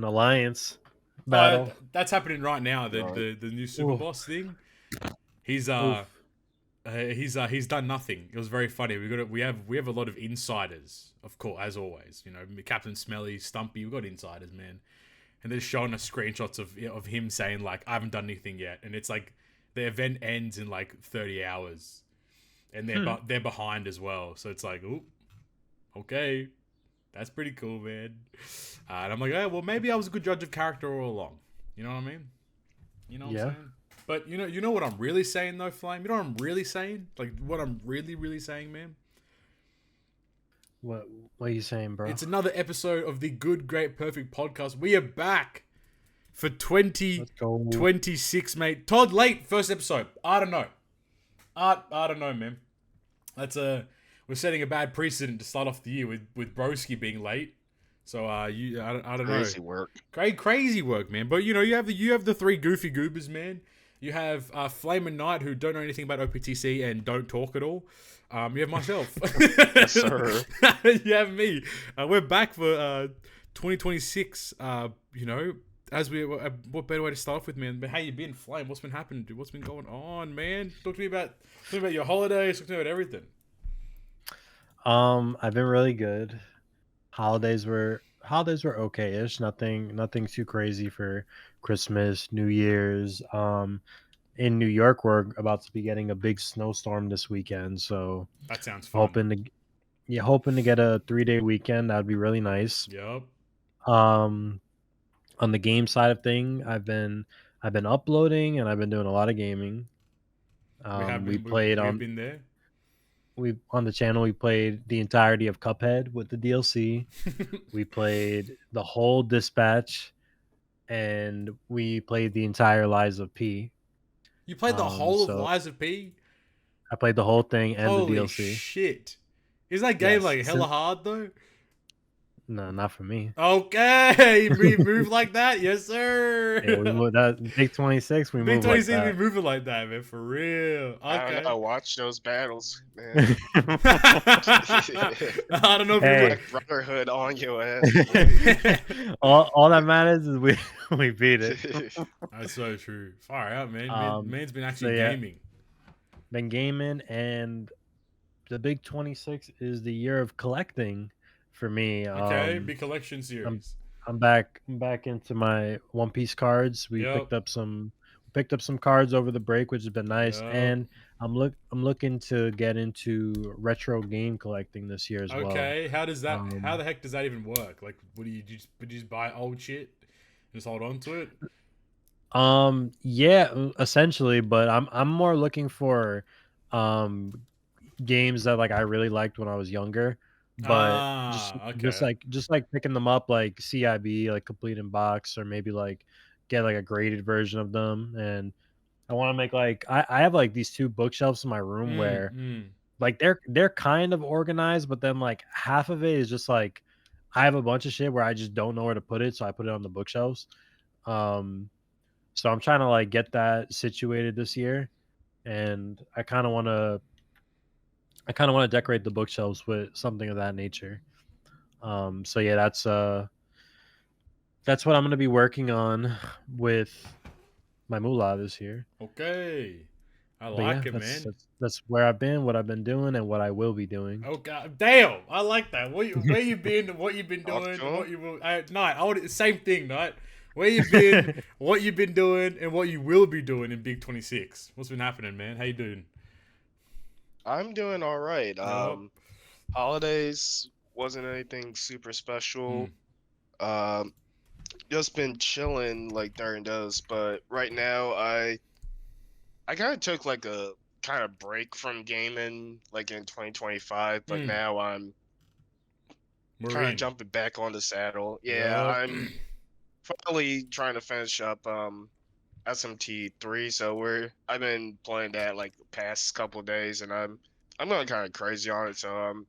alliance battle. That's happening right now. The Right. the new super boss thing. He's he's done nothing. It was very funny. We have a lot of insiders, of course, as always. You know, Captain Smelly, Stumpy. We got insiders, man. And they're showing us screenshots of him saying like, "I haven't done anything yet," and it's like the event ends in like 30 hours, and they're behind as well. So it's like, ooh, okay, that's pretty cool, man. And I'm like, oh, well, maybe I was a good judge of character all along. You know what I mean? You know what I'm saying? But you know what I'm really saying though, Flame? You know what I'm really saying? Like what I'm really saying, man? What are you saying, bro? It's another episode of the Good, Great, Perfect podcast. We are back for 2026, mate. Todd late first episode. I don't know. I don't know, man. We're setting a bad precedent to start off the year with Broski being late. So I don't know. Crazy work. Crazy work, man. But you have the three goofy goobers, man. You have Flame and Knight, who don't know anything about OPTC and don't talk at all. You have myself. Yes, sir. You have me. We're back for 2026. You know, what better way to start off with, man? But how you been, Flame? What's been happening, dude? What's been going on, man? Talk to me about your holidays. Talk to me about everything. I've been really good. Holidays were okay-ish. Nothing too crazy for Christmas, New Year's. In New York, we're about to be getting a big snowstorm this weekend, so that sounds fun. hoping to get a 3-day weekend. That'd be really nice. Yep. On the game side of thing, I've been uploading and I've been doing a lot of gaming. We've been there. On the channel, we played the entirety of Cuphead with the DLC. We played the whole Dispatch, and we played the entire Lies of P. You played the whole of Lies of P? I played the whole thing and Holy the DLC. Shit. Is that game like hella hard though? No, not for me. Okay, we move like that, yes sir. Yeah, that Big 26. We move like that. We move it like that, man. For real. Okay. I watch those battles, man. I don't know if you like Brotherhood on your ass. all that matters is we beat it. That's so true. Far out, man. Man's been actually gaming. Been gaming, and the Big 26 is the year of collecting. For me, okay, big collection series. I'm back into my One Piece cards. We picked up some cards over the break, which has been nice, and I'm looking to get into retro game collecting this year as well. Okay, how does that? How the heck does that even work? Like, what do you just buy old shit and just hold on to it? Yeah, essentially, but I'm more looking for games that like I really liked when I was younger. But just like picking them up like CIB, like complete in box, or maybe like get like a graded version of them. And I want to make like I have like these two bookshelves in my room where like they're kind of organized, but then like half of it is just like I have a bunch of shit where I just don't know where to put it, so I put it on the bookshelves. So I'm trying to like get that situated this year, and I kind of want to decorate the bookshelves with something of that nature. So yeah, that's what I'm going to be working on with my moolah this year. Okay. I like it, man. That's where I've been, what I've been doing, and what I will be doing. Oh god, damn! I like that. Where you been? What you've been doing? What you will? Night. Same thing, Night. Where you been? What you've been doing, and what you will be doing in Big 26. What's been happening, man? How you doing? I'm doing all right. Holidays wasn't anything super special. Just been chilling like during those, but right now I kind of took like a kind of break from gaming like in 2025, but now I'm kind of jumping back on the saddle. Yeah, I'm finally trying to finish up SMT3, so I've been playing that like the past couple days, and I'm going kind of crazy on it, so I'm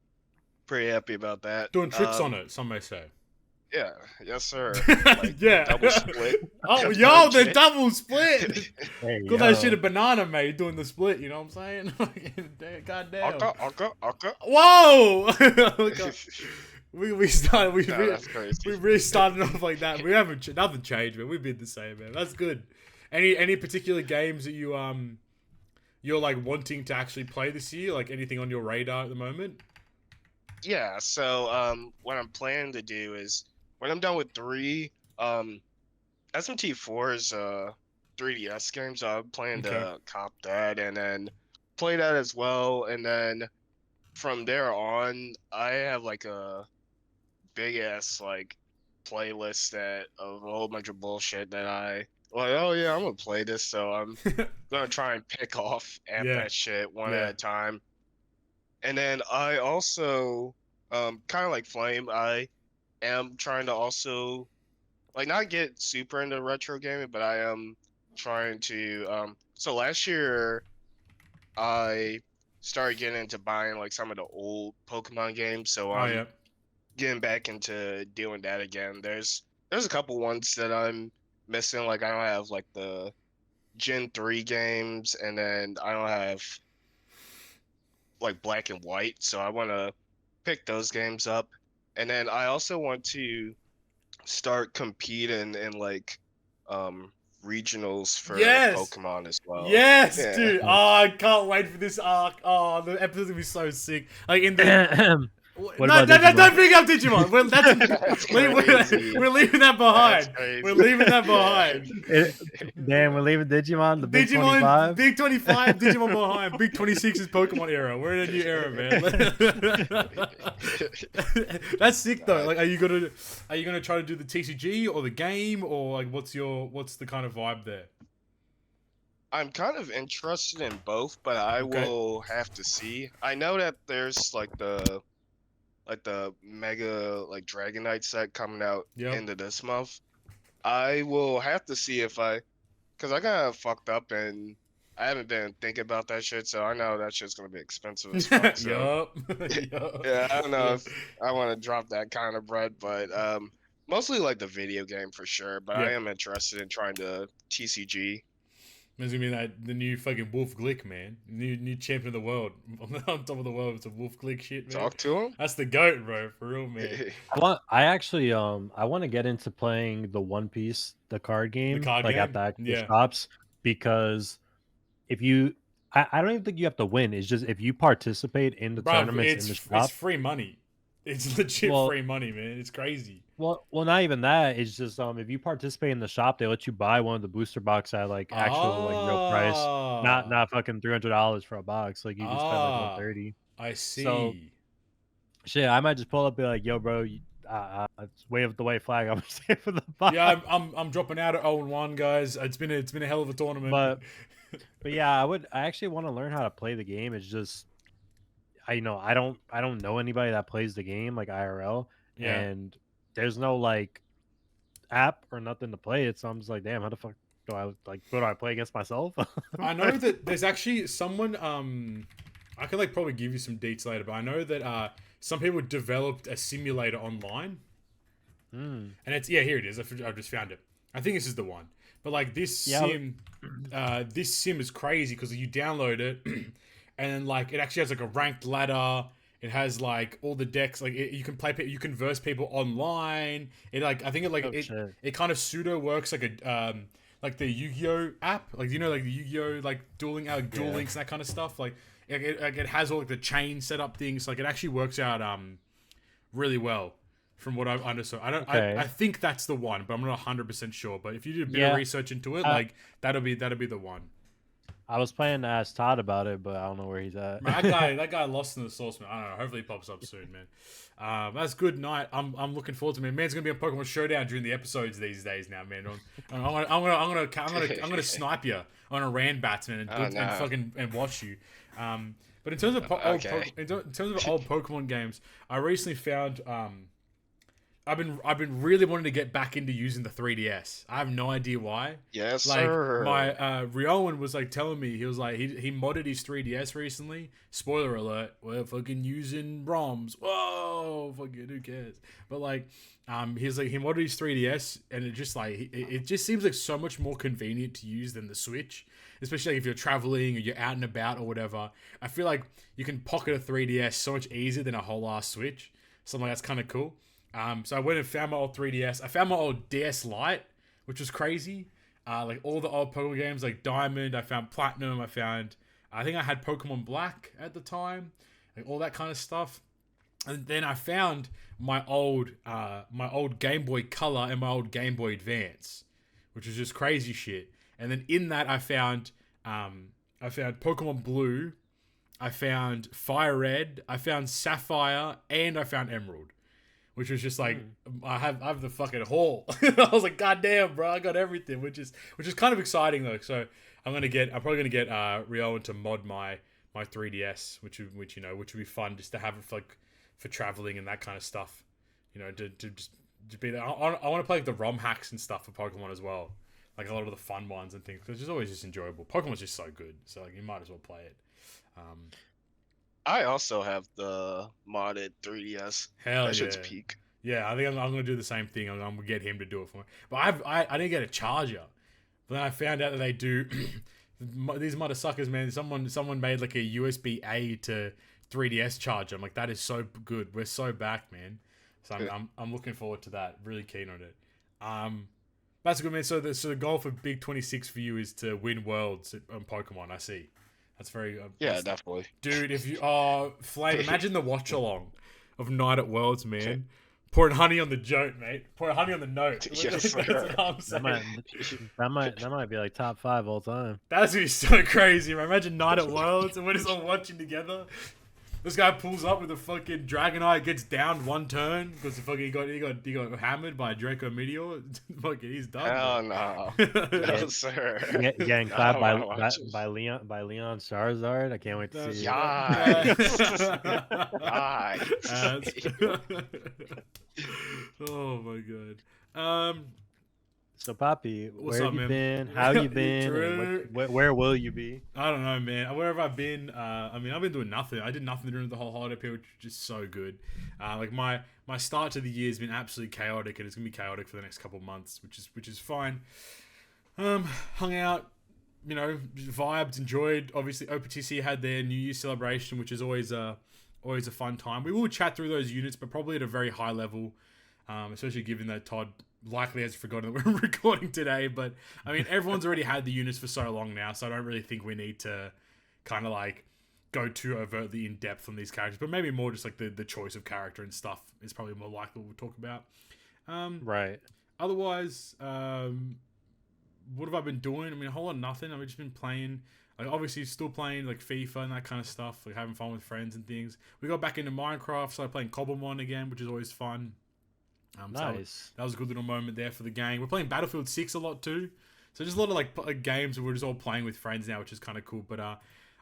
pretty happy about that. Doing tricks on it, some may say. Yeah, yes sir. Like, yeah, double split. Oh, yo, the double split. Got that shit a banana made doing the split. You know what I'm saying? God damn. Okay. Whoa. We started. that's crazy. We really started off like that. We haven't nothing changed, man. We've been the same, man. That's good. Any particular games that you're like wanting to actually play this year? Like anything on your radar at the moment? Yeah. So what I'm planning to do is when I'm done with 3, SMT4 is 3DS game, so I'm planning to cop that and then play that as well. And then from there on, I have like a big ass like playlist that of a whole bunch of bullshit that I like. Oh yeah, I'm gonna play this, so I'm gonna try and pick off at that shit one at a time. And then I also, kind of like Flame, I am trying to also like not get super into retro gaming, but I am trying to. So last year I started getting into buying like some of the old Pokemon games, so I'm getting back into doing that again. There's a couple ones that I'm missing. Like I don't have like the Gen 3 games, and then I don't have like Black and White, so I want to pick those games up. And then I also want to start competing in like regionals for Pokemon as well. Yes, dude. Oh, I can't wait for this arc. Oh, the episode's gonna be so sick. Like in the No, don't bring up Digimon. We're leaving that behind. We're leaving that behind. Damn, we're leaving Digimon. The Big 25. Big 25. Digimon behind. Big 26 is Pokemon era. We're in a new era, man. That's sick though. Like, are you gonna try to do the TCG or the game, or like what's the kind of vibe there? I'm kind of interested in both, but I will have to see. I know that there's like the mega like Dragonite set coming out into this month. I will have to see if because I got fucked up and I haven't been thinking about that shit, so I know that shit's gonna be expensive as fuck. So. Yeah, I don't know if I want to drop that kind of bread, but mostly like the video game for sure. But I am interested in trying to TCG. It's gonna be the new fucking Wolf Glick, man. New champion of the world. On top of the world, it's a Wolf Glick shit, man. Talk to him. That's the GOAT, bro. For real, man. I actually I want to get into playing the One Piece, the card game, at the shops, because if you, I don't even think you have to win. It's just if you participate in the tournaments in the shop, it's free money. It's legit free money, man. It's crazy. Well, not even that. It's just if you participate in the shop, they let you buy one of the booster box at like actual like real price, not fucking $300 for a box. Like you can spend like $130. I see. So, shit, I might just pull up and be like, "Yo, bro, wave the white flag. I'm staying for the box." Yeah, I'm dropping out at 0-1, guys. It's been a hell of a tournament. But yeah, I actually want to learn how to play the game. It's just I don't know anybody that plays the game like IRL, and there's no like app or nothing to play it. So I'm just like, damn, how the fuck do I play against myself? I know that there's actually someone I could like probably give you some deets later, but I know that some people developed a simulator online, and it's here it is. I've just found it. I think this is the one. But like this sim is crazy because you download it, and then like it actually has like a ranked ladder. It has like all the decks. Like you can play, you can verse people online. It like I think it kind of pseudo works like a like the Yu-Gi-Oh app. Like like the Yu-Gi-Oh like Duel Links and that kind of stuff. Like it has all like the chain setup things. Like it actually works out really well from what I've understood. I think that's the one, but I'm not 100% sure. But if you do a bit of research into it, like that'll be the one. I was planning to ask Todd about it, but I don't know where he's at. Man, that guy lost in the sauce, man. I don't know. Hopefully he pops up soon, man. That's good night. I'm looking forward to it, man. Man's gonna be on Pokemon Showdown during the episodes these days now, man. I'm gonna snipe you on a Ranbats, man, and watch you. But in terms of old Pokemon games, I recently found I've been really wanting to get back into using the 3DS. I have no idea why. Yes, like, sir. My Riowan was like telling me, he was like he modded his 3DS recently. Spoiler alert, we're fucking using ROMs. Whoa, fucking who cares? But like he's like he modded his 3DS, and it just like it just seems like so much more convenient to use than the Switch. Especially like if you're traveling or you're out and about or whatever. I feel like you can pocket a 3DS so much easier than a whole ass Switch. So I'm like, that's kind of cool. So I went and found my old 3DS. I found my old DS Lite, which was crazy. Like all the old Pokemon games, like Diamond. I found Platinum. I think I had Pokemon Black at the time, like all that kind of stuff. And then I found my old Game Boy Color and my old Game Boy Advance, which was just crazy shit. And then in that I found Pokemon Blue, I found Fire Red, I found Sapphire, and I found Emerald, which was just like I have the fucking haul. I was like, God damn, bro, I got everything, which is kind of exciting though. So I'm probably gonna get Ryoan to mod my 3DS, which would be fun just to have it for traveling and that kind of stuff. You know, to just be there. I want to play like the ROM hacks and stuff for Pokemon as well, like a lot of the fun ones and things, because it's always just enjoyable. Pokemon's just so good, so like you might as well play it. I also have the modded 3DS. Hell that yeah. shit's peak. Yeah, I think I'm gonna do the same thing. I'm gonna get him to do it for me. But I didn't get a charger. But then I found out that they do. These mother suckers, man. Someone made like a USB A to 3DS charger. I'm like, that is so good. We're so back, man. So I'm looking forward to that. Really keen on it. That's good, man. So the goal for Big 26 for you is to win worlds on Pokemon. I see. That's very yeah, definitely, dude. If you Flame, imagine the watch along of Night at Worlds, man. Pouring honey on the joke, mate. Pouring honey on the note. Yes, That's what I'm saying. That might be like top 5 all time. That's gonna be so crazy, man. Imagine Night at Worlds and we're just all watching together. This guy pulls up with a fucking Dragonite, gets down one turn because he got hammered by a Draco Meteor. Fucking, he's done. Hell no, no sir. Getting clapped by Leon Charizard. I can't wait to see. Oh my god. So Papi, what's where up, have you man? been? How you been? Where will you be? I don't know, man. Where have I been? I mean, I've been doing nothing. I did nothing during the whole holiday period, which is just so good. Like my start to the year has been absolutely chaotic, and it's gonna be chaotic for the next couple of months, which is fine. Hung out, you know, vibed, enjoyed. Obviously, OPTC had their New Year celebration, which is always a fun time. We will chat through those units, but probably at a very high level, especially given that Todd likely has forgotten that we're recording today. But I mean, everyone's already had the units for so long now, so I don't really think we need to kind of like go too overtly in depth on these characters, but maybe more just like the choice of character and stuff is probably more likely we'll talk about. Right. Otherwise, what have I been doing? I mean, a whole lot of nothing. I've just been playing, like obviously still playing like FIFA and that kind of stuff, like having fun with friends and things. We got back into Minecraft, started playing Cobblemon again, which is always fun. Nice. So that was a good little moment there for the gang. We're playing Battlefield 6 a lot too. So just a lot of like games where we're just all playing with friends now, which is kind of cool. But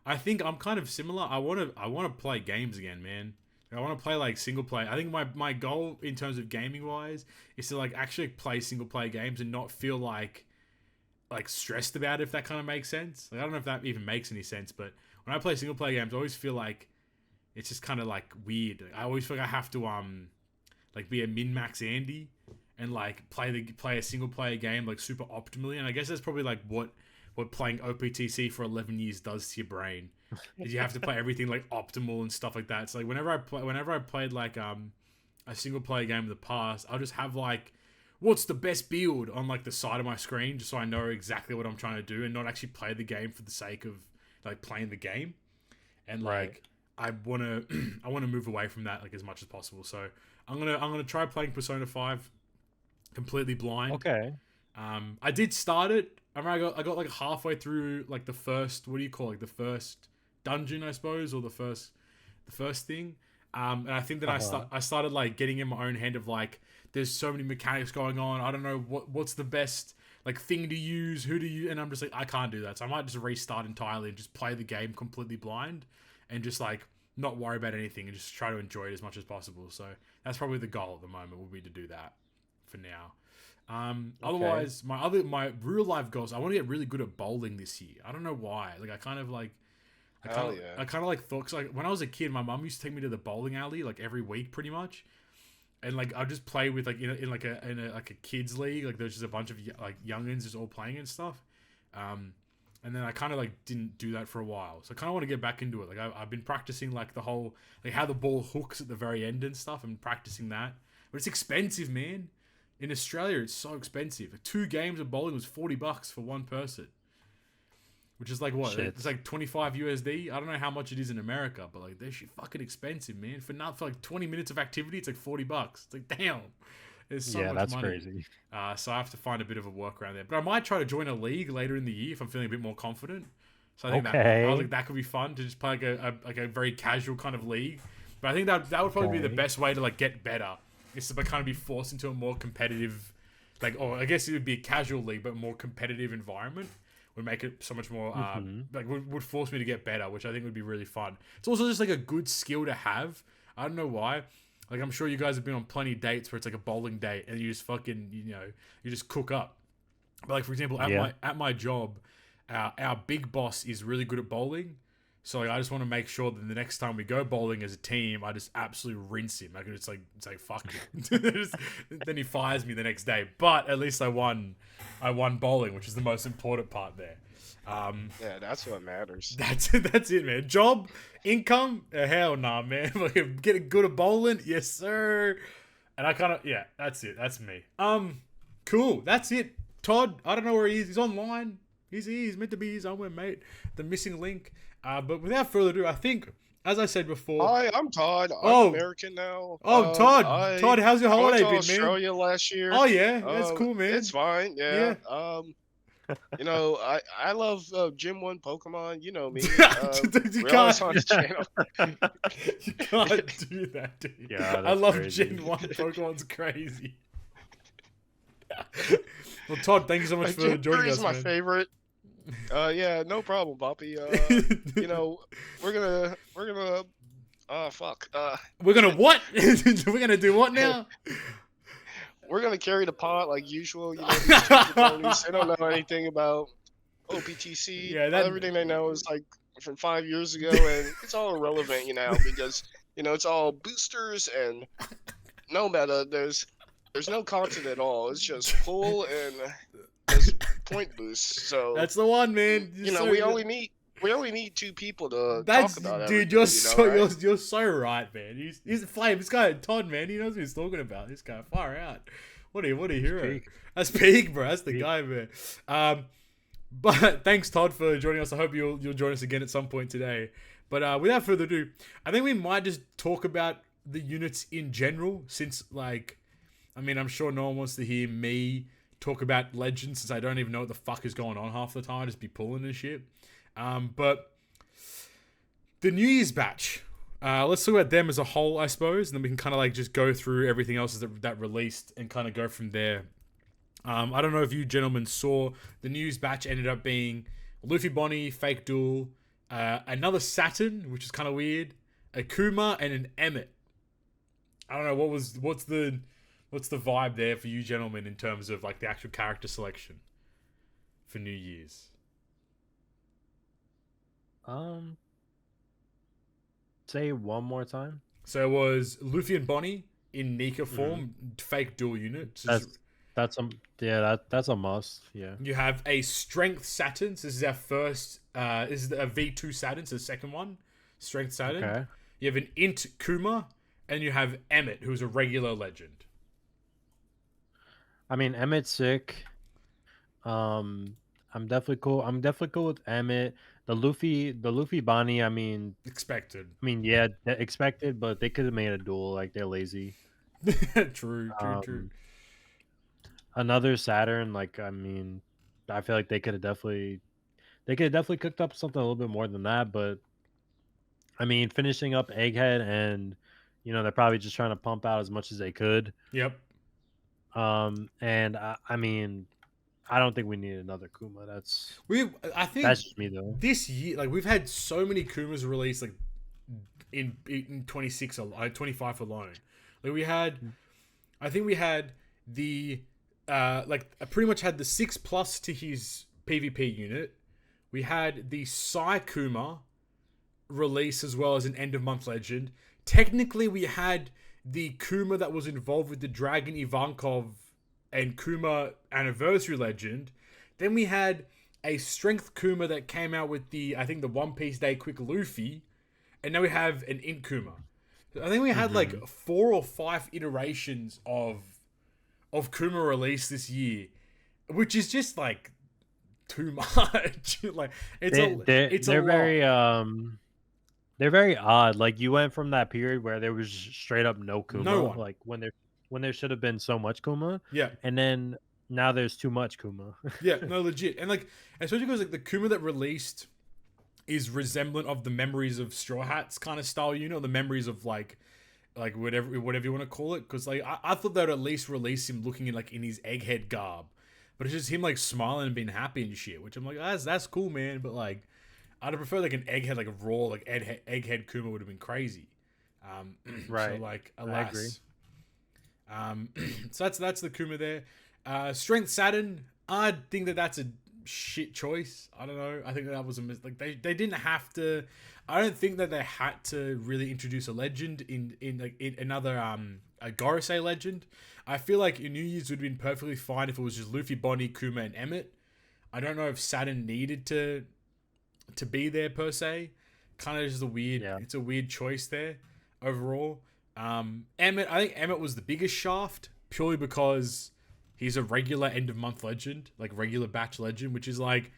I think I'm kind of similar. I want to play games again, man. I want to play like single player. I think my goal in terms of gaming wise is to like actually play single player games and not feel like stressed about it, if that kind of makes sense. Like I don't know if that even makes any sense, but when I play single player games, I always feel like it's just kind of like weird. I always feel like I have to like be a min-max Andy and like play a single player game like super optimally. And I guess that's probably like what playing OPTC for 11 years does to your brain. Is you have to play everything like optimal and stuff like that. It's like whenever I played like a single player game in the past, I'll just have like what's the best build on like the side of my screen just so I know exactly what I'm trying to do and not actually play the game for the sake of like playing the game. And like I want to move away from that like as much as possible. So I'm gonna try playing Persona 5 completely blind. Okay. I did start it. I got like halfway through like the first, what do you call it? Like the first dungeon, I suppose, or the first thing. And I think that I started like getting in my own head of like there's so many mechanics going on. I don't know what's the best like thing to use, who to use, and I'm just like I can't do that. So I might just restart entirely and just play the game completely blind and just like not worry about anything and just try to enjoy it as much as possible. So that's probably the goal at the moment, will be to do that for now. Otherwise, my real life goals, I want to get really good at bowling this year. I don't know why. Like I kind of like thought, cause like when I was a kid, my mum used to take me to the bowling alley like every week pretty much. And like I'd just play with like in a kids league, like there's just a bunch of like youngins just all playing and stuff. And and then I kind of like didn't do that for a while. So I kind of want to get back into it. Like I've been practicing like the whole like how the ball hooks at the very end and stuff. I'm practicing that, but it's expensive, man. In Australia, it's so expensive. 2 games of bowling was $40 for one person, which is like what? Shit. It's like 25 USD. I don't know how much it is in America, but like they're shit fucking expensive, man. For like 20 minutes of activity, it's like $40. It's like damn. There's so much that's money. crazy. So I have to find a bit of a workaround there. But I might try to join a league later in the year if I'm feeling a bit more confident. So I think that could be fun to just play like a very casual kind of league. But I think that would probably be the best way to like get better. Is to kind of be forced into a more competitive, like, or I guess it would be a casual league, but more competitive environment would make it so much more like would force me to get better, which I think would be really fun. It's also just like a good skill to have. I don't know why. Like, I'm sure you guys have been on plenty of dates where it's like a bowling date and you just fucking, you just cook up. But like, for example, at my job, our big boss is really good at bowling. So like, I just want to make sure that the next time we go bowling as a team, I just absolutely rinse him. I can just like fuck you. Then he fires me the next day. But at least I won bowling, which is the most important part there. Yeah, that's what matters. That's it, man. Job, income, hell nah, man. Like, getting good at bowling, yes sir. And I kind of that's it. That's me. Cool. That's it. Todd, I don't know where he is. He's online. He's meant to be somewhere, mate. The missing link. But without further ado, I think, as I said before... Hi, I'm Todd. I'm American now. Oh, Todd. Todd, how's your holiday been, man? I went to Australia last year. Oh, yeah. That's cool, man. It's fine, yeah. I love Gym 1 Pokemon. You know me. You can't on the channel. You can't do that, dude. Yeah, I love crazy. Gen 1 Pokemon's crazy. Well, Todd, thank you so much for joining us, my man. favorite. Yeah, no problem, Papi. We're gonna fuck. We're gonna what? We're gonna do what now? We're gonna carry the pot like usual. These ponies, they don't know anything about OPTC. Yeah, everything they know is like from 5 years ago, and it's all irrelevant, because it's all boosters and no meta. There's no content at all. It's just pull and there's point boosts. So that's the one, man. we only need 2 people to talk about dude. You're so right, man. He's a flame. This guy Todd, man. He knows what he's talking about. This guy far out. What a hero. That's peak, bro. That's the guy, man. But thanks, Todd, for joining us. I hope you'll join us again at some point today. But without further ado, I think we might just talk about the units in general, since I'm sure no one wants to hear me talk about Legends, since I don't even know what the fuck is going on half the time. I just be pulling and shit. But the New Year's batch, let's talk about them as a whole, I suppose, and then we can kind of just go through everything else that released and kind of go from there. I don't know if you gentlemen saw, the New Year's batch ended up being Luffy Bonnie, Fake Duel, another Saturn, which is kind of weird, a Kuma, and an Emmett. I don't know, what's the vibe there for you gentlemen in terms of the actual character selection for New Year's? Say one more time. So it was Luffy and Bonnie in Nika form, Fake Duel unit. That's a must. Yeah. You have a Strength Saturn. So this is our first. This is a V2 Saturn. So the second one, Strength Saturn. Okay. You have an Int Kuma, and you have Emmett, who is a regular legend. I mean, Emmett's sick. I'm definitely cool. I'm definitely cool with Emmett. The Luffy Bonnie, Expected. Expected, but they could have made a duel. They're lazy. True. Another Saturn, I feel like they could have definitely cooked up something a little bit more than that. But finishing up Egghead, and they're probably just trying to pump out as much as they could. Yep. And I don't think we need another Kuma. I think that's just me though. This year, we've had so many Kumas released, in 25 alone. I think we had the I pretty much had the 6+ to his PvP unit. We had the Sai Kuma release as well as an end of month legend. Technically, we had the Kuma that was involved with the Dragon Ivankov and Kuma Anniversary Legend. Then we had a strength Kuma that came out with I think the One Piece Day Quick Luffy, and now we have an Int Kuma. I think we had like 4 or 5 iterations of Kuma released this year, which is just like too much. Like they're very they're very odd. Like you went from that period where there was straight up no Kuma, like when there should have been so much Kuma. Yeah. And then now there's too much Kuma. Yeah, no, legit. And like, especially because like the Kuma that released is resemblant of the Memories of Straw Hats kind of style unit, or the Memories of like whatever you want to call it. Because like I thought they'd at least release him looking in his egghead garb, but it's just him like smiling and being happy and shit. Which I'm like, that's cool, man. But like, I'd prefer like an egghead, like a raw like egghead Kuma would have been crazy. Right. So like, alas. I agree. So that's the Kuma there. Strength Saturn, I think that's a shit choice. I don't know. I think that was a like they didn't have to. I don't think that they had to really introduce a legend in another a Gorosei legend. I feel like New Year's would have been perfectly fine if it was just Luffy, Bonnie, Kuma, and Emmett. I don't know if Saturn needed to be there per se. Kind of just it's a weird choice there overall. Emmett, I think Emmett was the biggest shaft purely because he's a regular end of month legend, like regular batch legend, which is like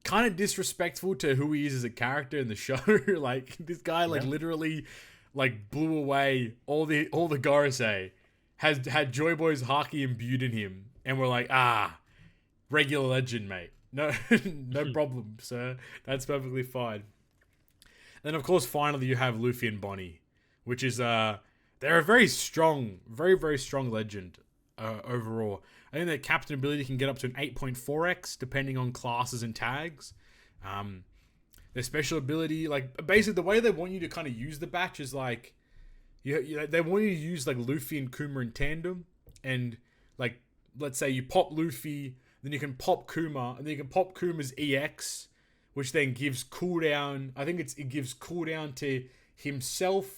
kind of disrespectful to who he is as a character in the show. Like this guy literally like blew away all the Gorosei, had Joy Boy's haki imbued in him, and we're like, regular legend, mate. No no problem, sir. That's perfectly fine. Then of course finally you have Luffy and Bonnie, which is they're a very strong, very, very strong legend. Overall, I think that captain ability can get up to an 8.4x depending on classes and tags. Their special ability, like basically the way they want you to kind of use the batch is like, they want you to use like Luffy and Kuma in tandem, and like let's say you pop Luffy, then you can pop Kuma, and then you can pop Kuma's EX, which then gives cooldown. I think it gives cooldown to himself.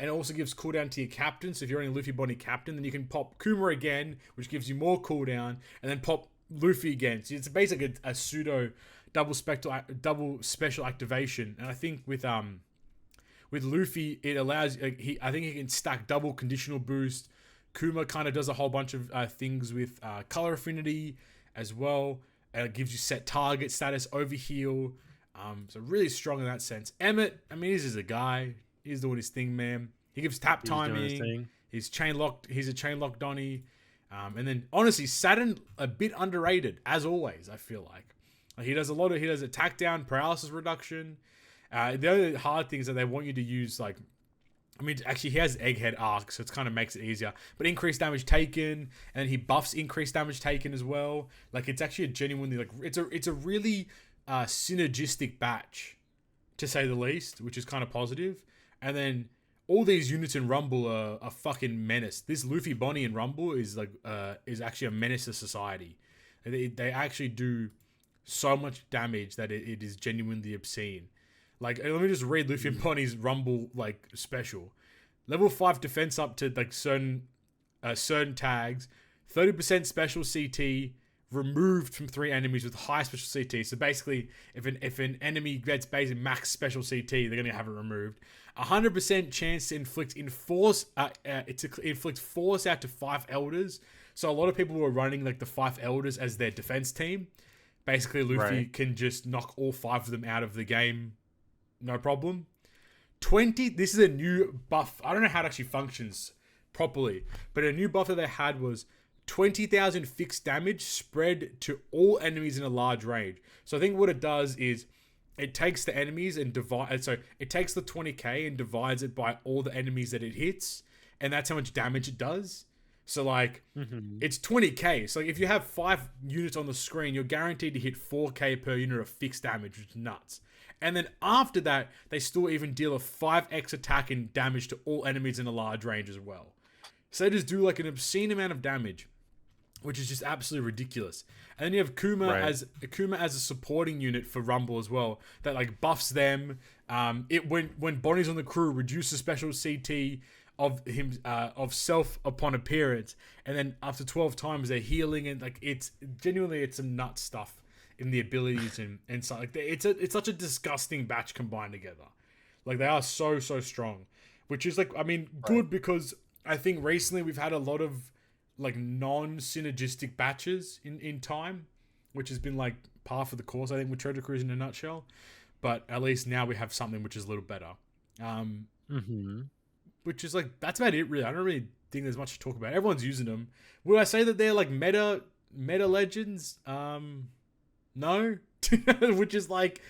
And it also gives cooldown to your captain. So if you're only Luffy Bonnie captain, then you can pop Kuma again, which gives you more cooldown, and then pop Luffy again. So it's basically a pseudo double special activation. And I think with Luffy, it allows I think he can stack double conditional boost. Kuma kind of does a whole bunch of things with color affinity as well. It gives you set target status, overheal. So really strong in that sense. Emmett, I mean, he's just a guy. He's doing his thing, man. He gives tap timing. He's chain locked. He's a chain locked Donnie. And then honestly, Saturn a bit underrated as always. I feel like he does attack down, paralysis reduction. The other hard thing is that they want you to use like, I mean, actually he has egghead arc, so it kind of makes it easier. But increased damage taken, and he buffs increased damage taken as well. Like it's actually a genuinely like it's a really synergistic batch, to say the least, which is kind of positive. And then all these units in Rumble are a fucking menace. This Luffy Bonnie in Rumble is like is actually a menace to society. They actually do so much damage that it is genuinely obscene. Like let me just read Luffy and Bonnie's Rumble like special. Level 5 defense up to like certain tags, 30% special CT, removed from 3 enemies with high special CT. So basically, if an enemy gets basically max special CT, they're gonna have it removed. 100% chance to inflict force out to 5 elders. So a lot of people were running like the 5 elders as their defense team. Basically, Luffy can just knock all 5 of them out of the game, no problem. 20. This is a new buff. I don't know how it actually functions properly, but a new buff that they had was 20,000 fixed damage spread to all enemies in a large range. So I think what it does is it takes the enemies and it takes the 20k and divides it by all the enemies that it hits, and that's how much damage it does. So like it's 20k. So if you have 5 units on the screen, you're guaranteed to hit 4k per unit of fixed damage, which is nuts. And then after that, they still even deal a 5x attack and damage to all enemies in a large range as well. So they just do like an obscene amount of damage, which is just absolutely ridiculous. And then you have Kuma as a supporting unit for Rumble as well, that like buffs them. When Bonnie's on the crew, reduces special CT of him of self upon appearance, and then up to 12 times they're healing, and like it's genuinely some nut stuff in the abilities and so like it's such a disgusting batch combined together. Like they are so strong, which is like I mean good because I think recently we've had a lot of like non-synergistic batches in time, which has been like par for the course I think with Treasure Cruise in a nutshell. But at least now we have something which is a little better. Which is like that's about it really. I don't really think there's much to talk about. Everyone's using them. Would I say that they're like meta legends? No. Which is like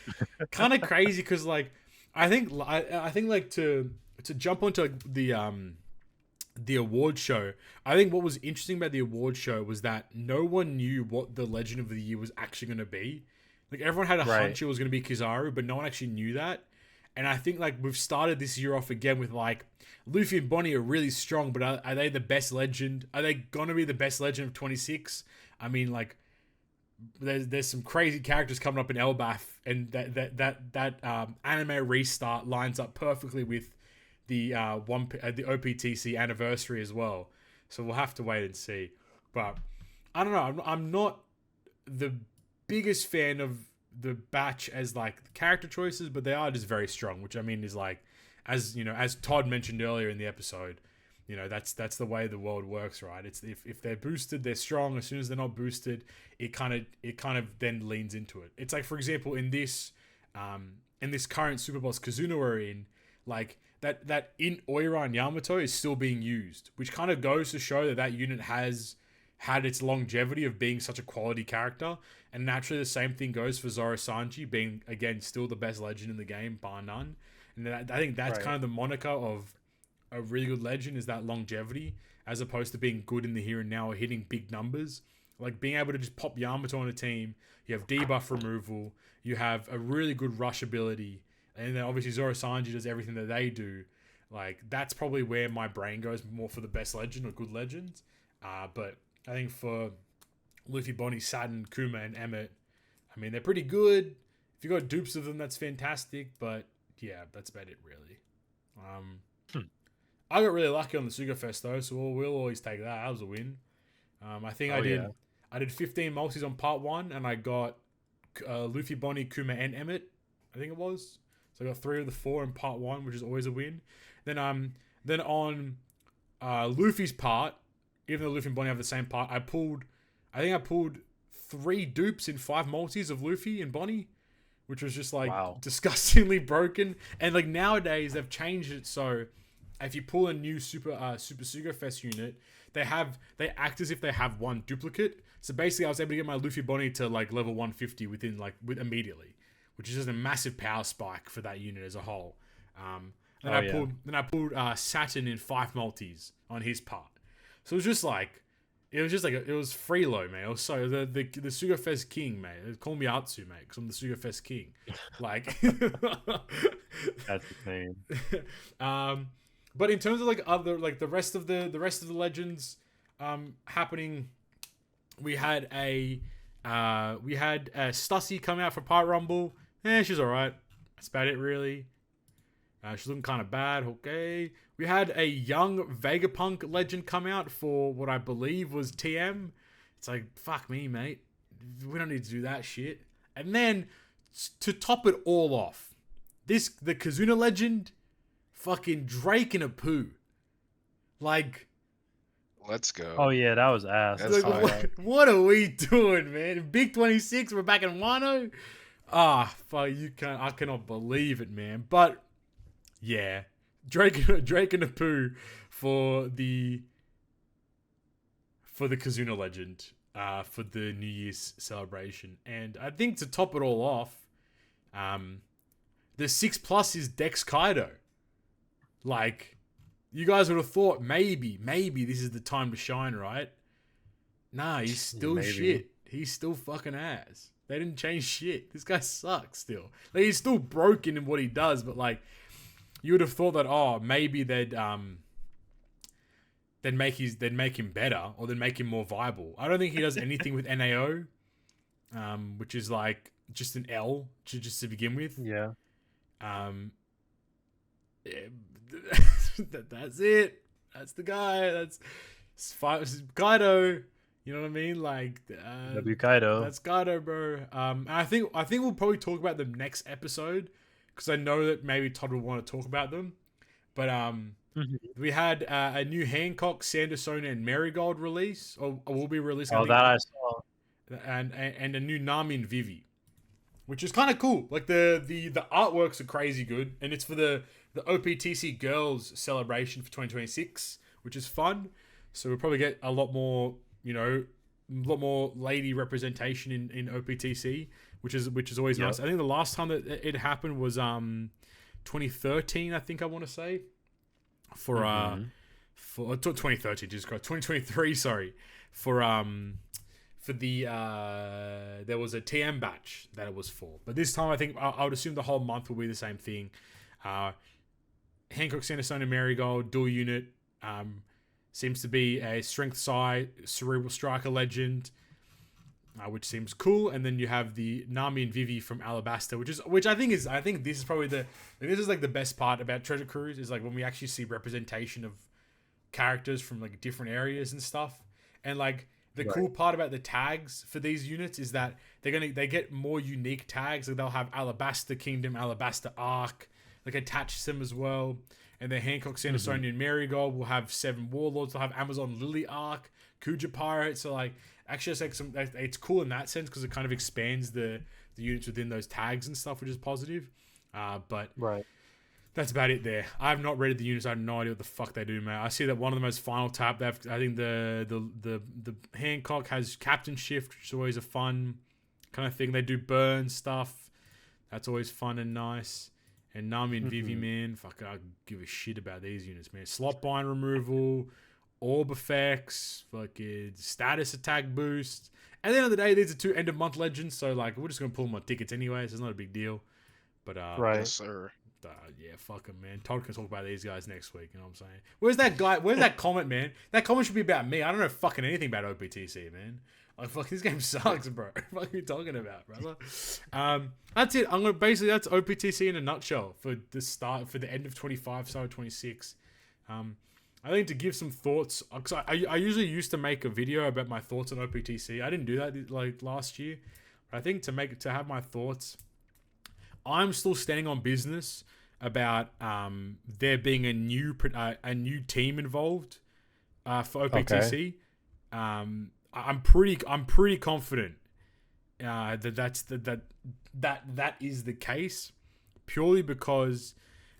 kind of crazy because like I think like to jump onto the award show. I think what was interesting about the award show was that no one knew what the Legend of the Year was actually going to be. Like everyone had a hunch it was going to be Kizaru, but no one actually knew that. And I think like we've started this year off again with like Luffy and Bonnie are really strong, but are they the best legend? Are they gonna be the best legend of 26? I mean, like there's some crazy characters coming up in Elbaf, and that anime restart lines up perfectly with the the OPTC anniversary as well. So we'll have to wait and see. But I don't know. I'm not the biggest fan of the batch as like character choices, but they are just very strong, which I mean is like, as you know, as Todd mentioned earlier in the episode, you know, that's the way the world works, right? It's if they're boosted, they're strong. As soon as they're not boosted, it kind of then leans into it. It's like, for example, in this current Super Boss Kazuna we're in, like that in Oira and Yamato is still being used, which kind of goes to show that unit has had its longevity of being such a quality character. And naturally the same thing goes for Zoro Sanji being, again, still the best legend in the game, bar none. And I think that's kind of the moniker of a really good legend, is that longevity, as opposed to being good in the here and now or hitting big numbers. Like being able to just pop Yamato on a team, you have debuff removal, you have a really good rush ability, and then obviously Zoro Sanji does everything that they do. Like that's probably where my brain goes more for the best legend or good legends. But I think for Luffy, Bonnie, Saturn, Kuma, and Emmett, I mean, they're pretty good. If you got dupes of them, that's fantastic. But yeah, that's about it, really. I got really lucky on the Suga Fest though, so we'll always take that. That was a win. I think I did 15 multis on part 1, and I got Luffy, Bonnie, Kuma, and Emmett. I think it was. So I got 3 of the 4 in part 1, which is always a win. Then on Luffy's part, even though Luffy and Bonnie have the same part, I think I pulled 3 dupes in 5 multis of Luffy and Bonnie, which was just like disgustingly broken. And like nowadays they've changed it so if you pull a new Super Suga Fest unit, they act as if they have 1 duplicate. So basically I was able to get my Luffy Bonnie to like level 150 immediately, which is just a massive power spike for that unit as a whole. Then I pulled Saturn in 5 multis on his part. So it was freelo, man. It was so the Suga Fest king, man. They call me Atsu, mate, because I'm the Suga Fest king. Like that's the thing. But in terms of like other like the rest of the legends happening, we had a Stussy come out for Pirate Rumble. She's alright. That's about it, really. She's looking kind of bad. Okay. We had a young Vegapunk legend come out for what I believe was TM. It's like, fuck me, mate. We don't need to do that shit. And then, to top it all off, the Kazuna legend, fucking Drake and a Pooh. Like... Let's go. Oh, yeah, that was ass. Like, what are we doing, man? Big 26, we're back in Wano? Fuck, I cannot believe it, man. But... yeah, Drake and a Pooh for the Kazuna legend, for the New Year's celebration. And I think to top it all off, the 6+ is Dex Kaido. Like, you guys would have thought maybe this is the time to shine, right? Nah, he's still shit. He's still fucking ass. They didn't change shit. This guy sucks still. Like, he's still broken in what he does, but like, you would have thought that maybe they'd make him better, or they'd make him more viable. I don't think he does anything with NAO, which is like just an L just to begin with. Yeah. That's it. That's the guy. That's Kaido. You know what I mean? Like, W Kaido. that's Kaido, bro. And I think we'll probably talk about them next episode because I know that maybe Todd will want to talk about them. But we had a new Hancock, Sanderson, and Marigold release, or will be releasing. Oh, that I saw. And a new Nami and Vivi, which is kind of cool. Like the artworks are crazy good, and it's for the OPTC Girls celebration for 2026, which is fun. So we'll probably get a lot more, a lot more lady representation in OPTC, which is always nice. I think the last time that it happened was 2013, I think I want to say, for 2013, Jesus Christ, 2023, sorry, for the there was a TM batch that it was for, but this time I think I would assume the whole month will be the same thing. Hancock, Sanderson, and Marigold dual unit. Seems to be a strength psi cerebral striker legend, which seems cool. And then you have the Nami and Vivi from Alabasta, which I think this is probably this is like the best part about Treasure Cruise is like when we actually see representation of characters from like different areas and stuff. And like the cool part about the tags for these units is that they get more unique tags. Like they'll have Alabasta Kingdom, Alabasta Arc, like attached to them as well. And then Hancock, Sanderson, and Marigold will have 7 Warlords. They'll have Amazon Lily Arc, Kuja Pirate. So like, actually, it's cool in that sense because it kind of expands the units within those tags and stuff, which is positive. But that's about it there. I have not read the units. I have no idea what the fuck they do, man. I see that one of them has Final Tap. I think the Hancock has Captain Shift, which is always a fun kind of thing. They do burn stuff. That's always fun and nice. And Nami and Vivi, man, fuck, I give a shit about these units, man. Slot bind removal, orb effects, fucking status attack boost. At the end of the day, these are 2 end of month legends, so like we're just gonna pull them on tickets anyway, so it's not a big deal. But yes, sir. Yeah, fuck them, man. Todd can talk about these guys next week. You know what I'm saying? Where's that guy? Where's that comment, man? That comment should be about me. I don't know fucking anything about OPTC, man. Like, fuck, this game sucks, bro. What are you talking about, brother? That's it. That's OPTC in a nutshell for the end of 25, start of 26. I think to give some thoughts, because I usually used to make a video about my thoughts on OPTC. I didn't do that like last year, but I think to have my thoughts, I'm still standing on business about there being a new team involved for OPTC. Okay. I'm pretty confident that is the case, purely because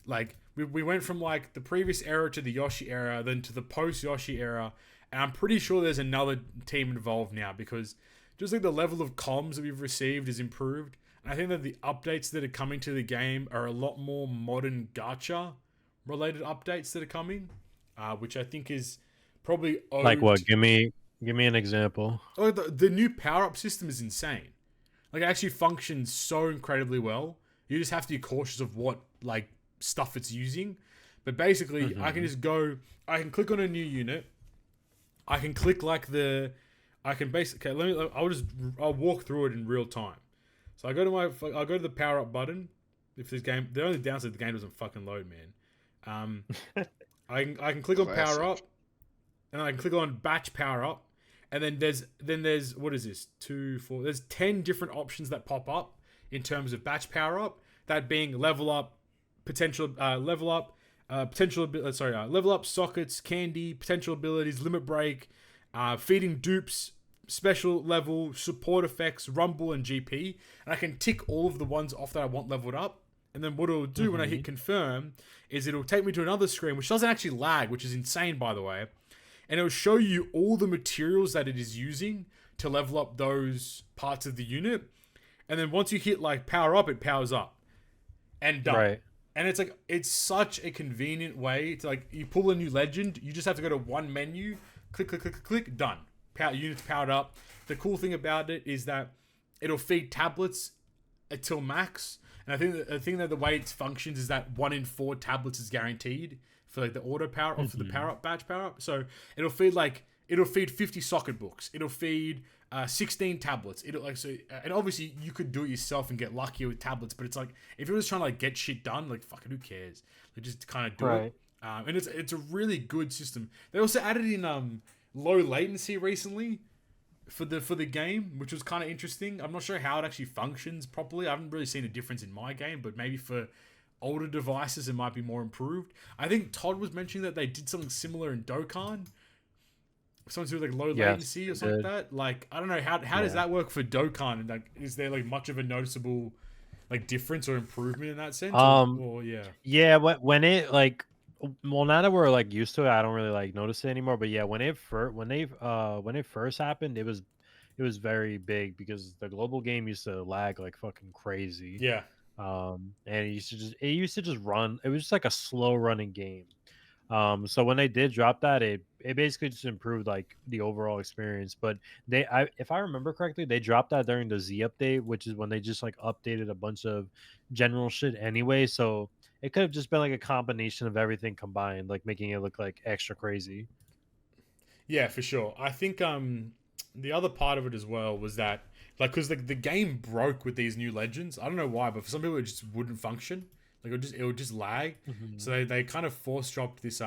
like we went from like the previous era to the Yoshi era, then to the post Yoshi era, and I'm pretty sure there's another team involved now because just like the level of comms that we've received is improved, and I think that the updates that are coming to the game are a lot more modern gacha related updates that are coming, which I think is probably like what? Give me an example. Oh, the new power-up system is insane. Like, it actually functions so incredibly well. You just have to be cautious of what, like, stuff it's using. But basically, I can just go... I can click on a new unit. I can click, like, I can basically... Okay, I'll walk through it in real time. So I go to the power-up button. If this game... The only downside, the game doesn't fucking load, man. I can click on power-up. And I can click on batch power-up. And then there's what is this? 2, 4. There's 10 different options that pop up in terms of batch power up. That being level up, level up sockets, candy, potential abilities, limit break, feeding dupes, special level, support effects, rumble, and GP. And I can tick all of the ones off that I want leveled up. And then what it'll do when I hit confirm is it'll take me to another screen, which doesn't actually lag, which is insane, by the way. And it'll show you all the materials that it is using to level up those parts of the unit. And then once you hit like power up, it powers up. And done. Right. And it's like, it's such a convenient way to like, you pull a new legend, you just have to go to one menu, click, done. Unit's powered up. The cool thing about it is that it'll feed tablets until max. And I think that the way it functions is that 1 in 4 tablets is guaranteed for like the auto power or for the power up batch power up. So it'll feed 50 socket books. It'll feed 16 tablets. And obviously you could do it yourself and get lucky with tablets, but it's like if you're just trying to like get shit done, like fucking who cares? Like just kind of do it. And it's a really good system. They also added in low latency recently, for the game, which was kind of interesting. I'm not sure how it actually functions properly. I haven't really seen a difference in my game, but maybe for older devices it might be more improved. I think Todd was mentioning that they did something similar in Dokkan. Something to do with like low latency or something like that. Like, I don't know how does that work for Dokkan? And like, is there like much of a noticeable like difference or improvement in that sense? Or yeah. Yeah, when it like, well, now that we're like used to it, I don't really like notice it anymore. But yeah, when it first happened, it was very big because the global game used to lag like fucking crazy. Yeah. And it used to just run. It was just like a slow running game. So when they did drop that, it basically just improved like the overall experience. But if I remember correctly, they dropped that during the Z update, which is when they just like updated a bunch of general shit anyway. So it could have just been like a combination of everything combined, like making it look like extra crazy. Yeah, for sure. I think the other part of it as well was that like because the game broke with these new legends. I don't know why, but for some people it just wouldn't function. Like it would just lag. Mm-hmm. So they kind of force dropped this they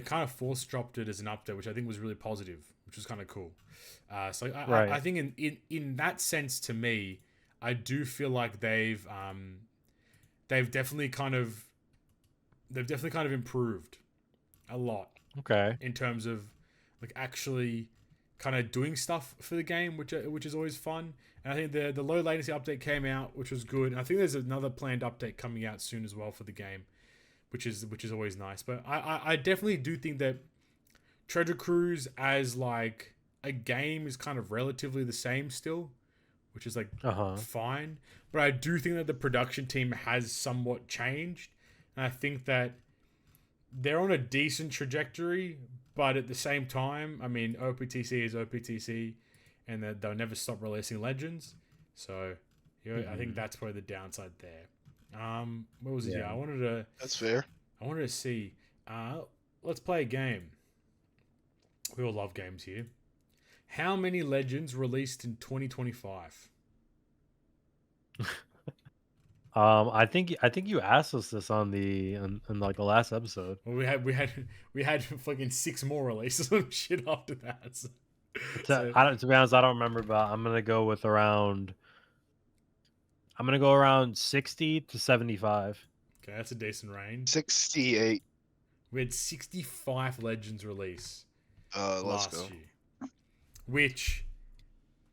kind of force dropped it as an update, which I think was really positive, which was kind of cool. So I think in that sense, to me, I do feel like they've definitely kind of improved a lot. Okay. In terms of like actually kind of doing stuff for the game, which is always fun. And I think the low latency update came out, which was good. And I think there's another planned update coming out soon as well for the game, which is always nice. But I definitely do think that Treasure Cruise as like a game is kind of relatively the same still, which is like fine. But I do think that the production team has somewhat changed, and I think that they're on a decent trajectory. But at the same time, I mean, OPTC is OPTC, and they'll never stop releasing legends. So, I think that's probably the downside there. What was it? Yeah, I wanted to. That's fair. I wanted to see. Let's play a game. We all love games here. How many legends released in 2025? I think you asked us this on like the last episode. Well, we had fucking 6 more releases of shit after that. To be honest, I don't remember, but I'm gonna go around 60 to 75. Okay, that's a decent range. 68. We had 65 legends release last year, which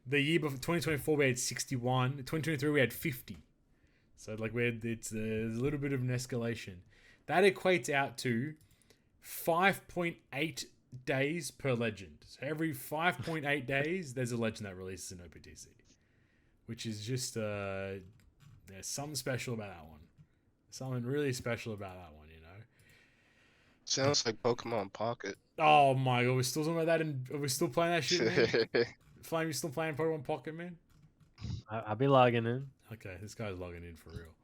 the year before 2024 we had 61. 2023 we had 50. So like there's a little bit of an escalation. That equates out to 5.8 days per legend. So every 5.8 days, there's a legend that releases in OPTC, which is just there's something special about that one. Something really special about that one, you know. Sounds like Pokemon Pocket. Oh my god, we're still talking about that, and we're still playing that shit, man. Flame, you still playing Pokemon Pocket, man? I'll be logging in. Okay, this guy's logging in for real.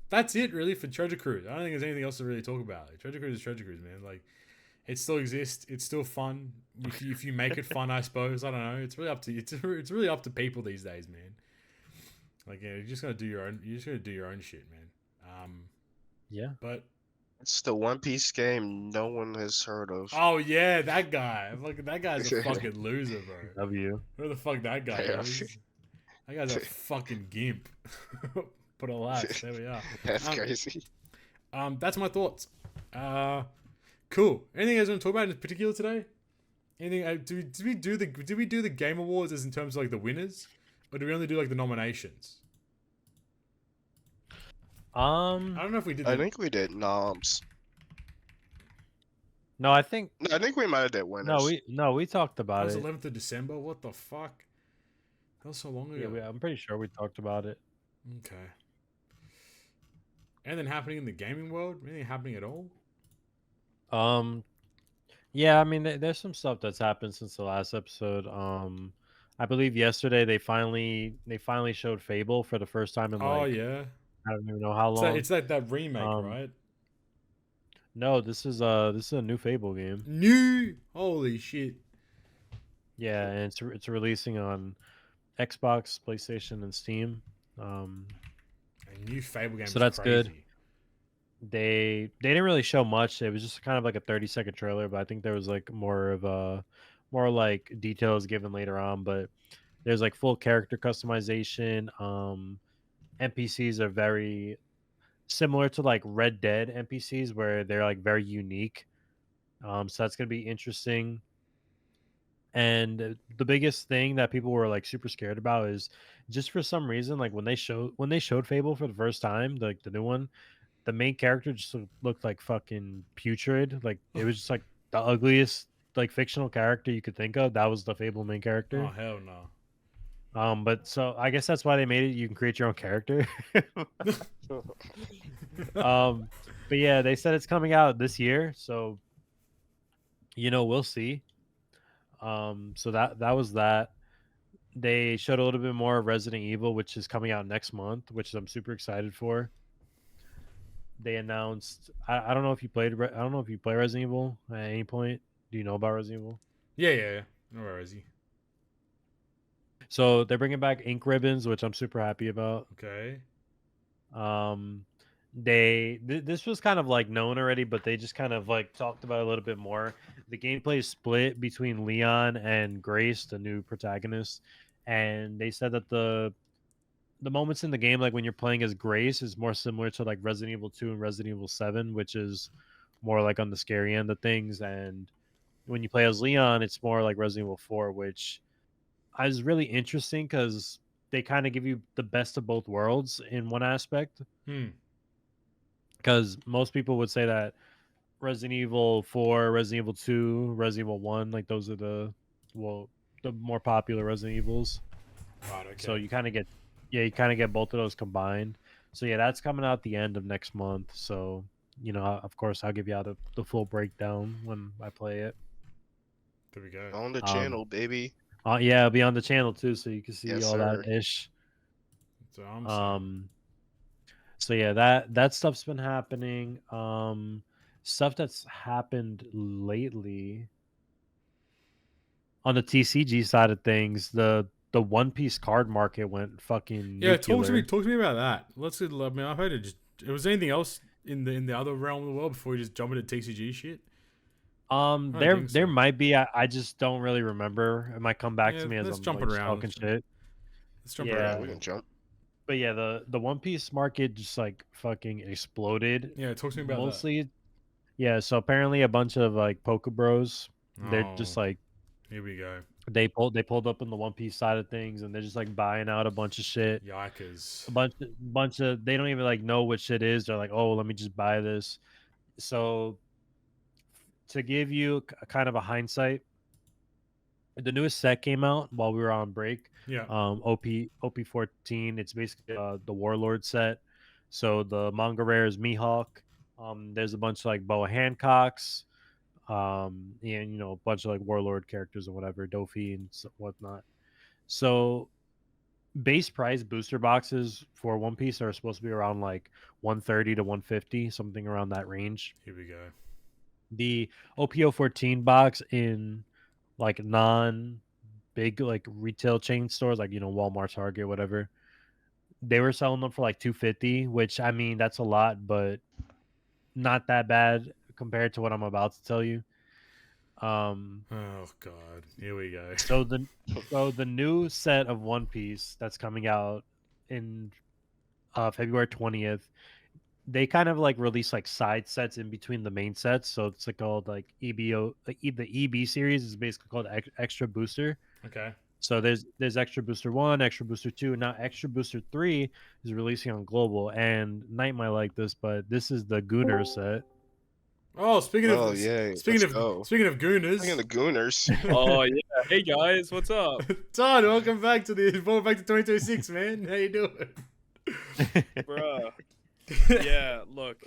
That's it really for Treasure Cruise. I don't think there's anything else to really talk about. Like, Treasure Cruise is Treasure Cruise, man. Like, it still exists. It's still fun if you make it fun. I suppose. I don't know. It's really up to people these days, man. Like, yeah, you just gotta do your own. You just gotta do your own shit, man. Yeah. But it's the One Piece game no one has heard of. Oh yeah, that guy. Like, that guy's a fucking loser, bro. W. Where the fuck that guy is? That guy's a fucking gimp. But alas, there we are. That's crazy. That's my thoughts. Cool. Anything you guys want to talk about in particular today? Anything? Did we do the Game Awards as in terms of like the winners, or do we only do like the nominations? I don't know if we did. I think we did noms. No, I think we might have did winners. we talked about it. It was 11th of December. What the fuck? That was so long ago. Yeah, I'm pretty sure we talked about it. Okay. Anything happening in the gaming world? Anything happening at all? Yeah, I mean, there's some stuff that's happened since the last episode. I believe yesterday they finally showed Fable for the first time in like yeah, I don't even know how long. It's like that remake, right? No, this is a new Fable game. New, holy shit! Yeah, and it's releasing on Xbox, PlayStation, and Steam. A new Fable game. So that's crazy. good. they didn't really show much. It was just kind of like a 30-second trailer, but I think there was like more like details given later on. But there's like full character customization. NPCs are very similar to like Red Dead NPCs, where they're like very unique. So that's gonna be interesting. And the biggest thing that people were like super scared about is just for some reason, like when they showed Fable for the first time, like the new one, the main character just looked like fucking putrid. Like it was just like the ugliest like fictional character you could think of. That was the Fable main character. Oh hell no. But so I guess that's why they made it. You can create your own character. But yeah, they said it's coming out this year, so we'll see. So that was that. They showed a little bit more of Resident Evil, which is coming out next month, which I'm super excited for. They announced. I don't know if you played. I don't know if you play Resident Evil at any point. Do you know about Resident Evil? Yeah. Where is he? So they're bringing back ink ribbons, which I'm super happy about. Okay. This was kind of like known already, but they just kind of like talked about it a little bit more. The gameplay is split between Leon and Grace, the new protagonist, and they said that the moments in the game, like when you're playing as Grace, is more similar to like Resident Evil 2 and Resident Evil 7, which is more like on the scary end of things. And when you play as Leon, it's more like Resident Evil 4, which is really interesting because they kind of give you the best of both worlds in one aspect. Because most people would say that Resident Evil 4, Resident Evil 2, Resident Evil 1, like those are the more popular Resident Evils. Right, okay. So you kind of get both of those combined. So yeah, that's coming out the end of next month. So of course, I'll give you out the full breakdown when I play it. There we go. On the channel, baby. Yeah, it'll be on the channel too, so you can see Yes, all sir. that ish. So I'm saying. So yeah, that stuff's been happening. Stuff that's happened lately on the TCG side of things, the One Piece card market went fucking nuclear. Talk to me about that. Let's. I mean, I've heard it. Was there anything else in the other realm of the world before you just jump into TCG shit? There might be. I just don't really remember. It might come back to me as I'm jumping around. Talking shit. Let's jump around. We can jump. But yeah, the One Piece market just like fucking exploded. Yeah, talk to me about mostly. That. Yeah, so apparently a bunch of like Poke Bros. They're just like. Here we go. They pulled up in the One Piece side of things, and they're just like buying out a bunch of shit. Yikers. A bunch of they don't even like know what shit is. They're like, oh, let me just buy this. So to give you kind of a hindsight, the newest set came out while we were on break. Yeah. OP14. It's basically the Warlord set. So the manga rare is Mihawk. There's a bunch of like Boa Hancocks. And a bunch of like Warlord characters and whatever, Dofi and whatnot. So base price booster boxes for One Piece are supposed to be around like 130 to 150, something around that range. Here we go. The OPO14 box in like non big like retail chain stores, like Walmart, Target, whatever, they were selling them for like 250, which I mean that's a lot, but not that bad compared to what I'm about to tell you. Oh god, here we go. So the new set of One Piece that's coming out in February 20th, they kind of like release like side sets in between the main sets. So it's like called like EBO. Like the EB series is basically called Extra Booster. Okay. So there's Extra Booster 1, Extra Booster 2, and now Extra Booster 3 is releasing on Global. And Knight might like this, but this is the Gunner set. Oh, speaking of Gooners. Speaking of Gooners. Speaking of Gooners. Oh yeah. Hey guys, what's up? Todd, welcome back to 2026, man. How you doing? Bruh. Yeah, look,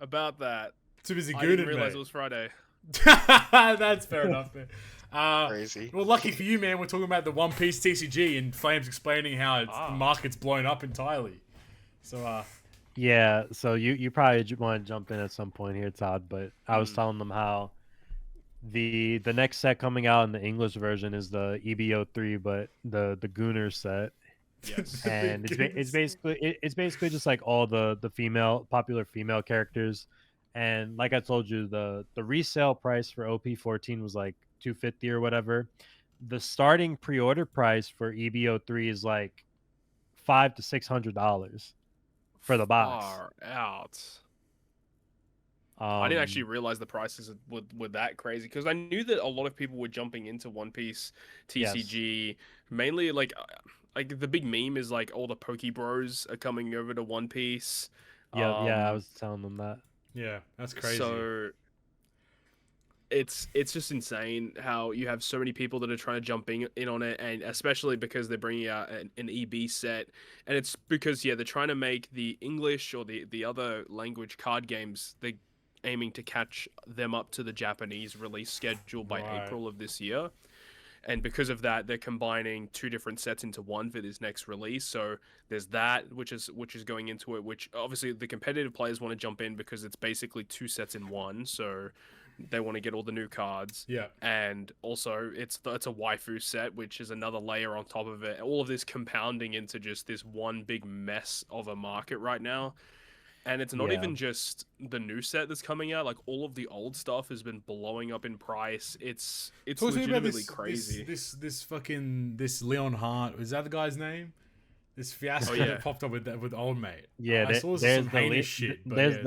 about that. Too busy I didn't gooning, realize mate. it was Friday. That's fair enough, man. Crazy. Well, lucky for you, man, we're talking about the One Piece TCG and Flames explaining how the market's blown up entirely. So, yeah, so you probably want to jump in at some point here, Todd, but I was telling them how the next set coming out in the English version is the EBO3, but the Gunner set. Yes. And it's basically just like all the popular female characters. And like I told you, the resale price for OP14 was like 250 or whatever. The starting pre-order price for EBO3 is like $500 to $600 for the box. Far out. I didn't actually realize the prices were that crazy, because I knew that a lot of people were jumping into One Piece TCG, Yes. mainly like the big meme is like all the Poke Bros are coming over to One Piece. Yeah, I was telling them that. Yeah, that's crazy. So it's just insane how you have so many people that are trying to jump in on it, and especially because they're bringing out an EB set, and it's because they're trying to make the English or the other language card games, they're aiming to catch them up to the Japanese release schedule by April of this year. And because of that, they're combining two different sets into one for this next release. So there's that, which is going into it, which obviously the competitive players want to jump in because it's basically two sets in one. So they want to get all the new cards. Yeah. And also it's a waifu set, which is another layer on top of it. All of this compounding into just this one big mess of a market right now. And it's not even just the new set that's coming out. Like, all of the old stuff has been blowing up in price. It's legitimately crazy. This Leon Hart, is that the guy's name? This fiasco that popped up with Old Mate. Yeah, I saw some heinous shit. But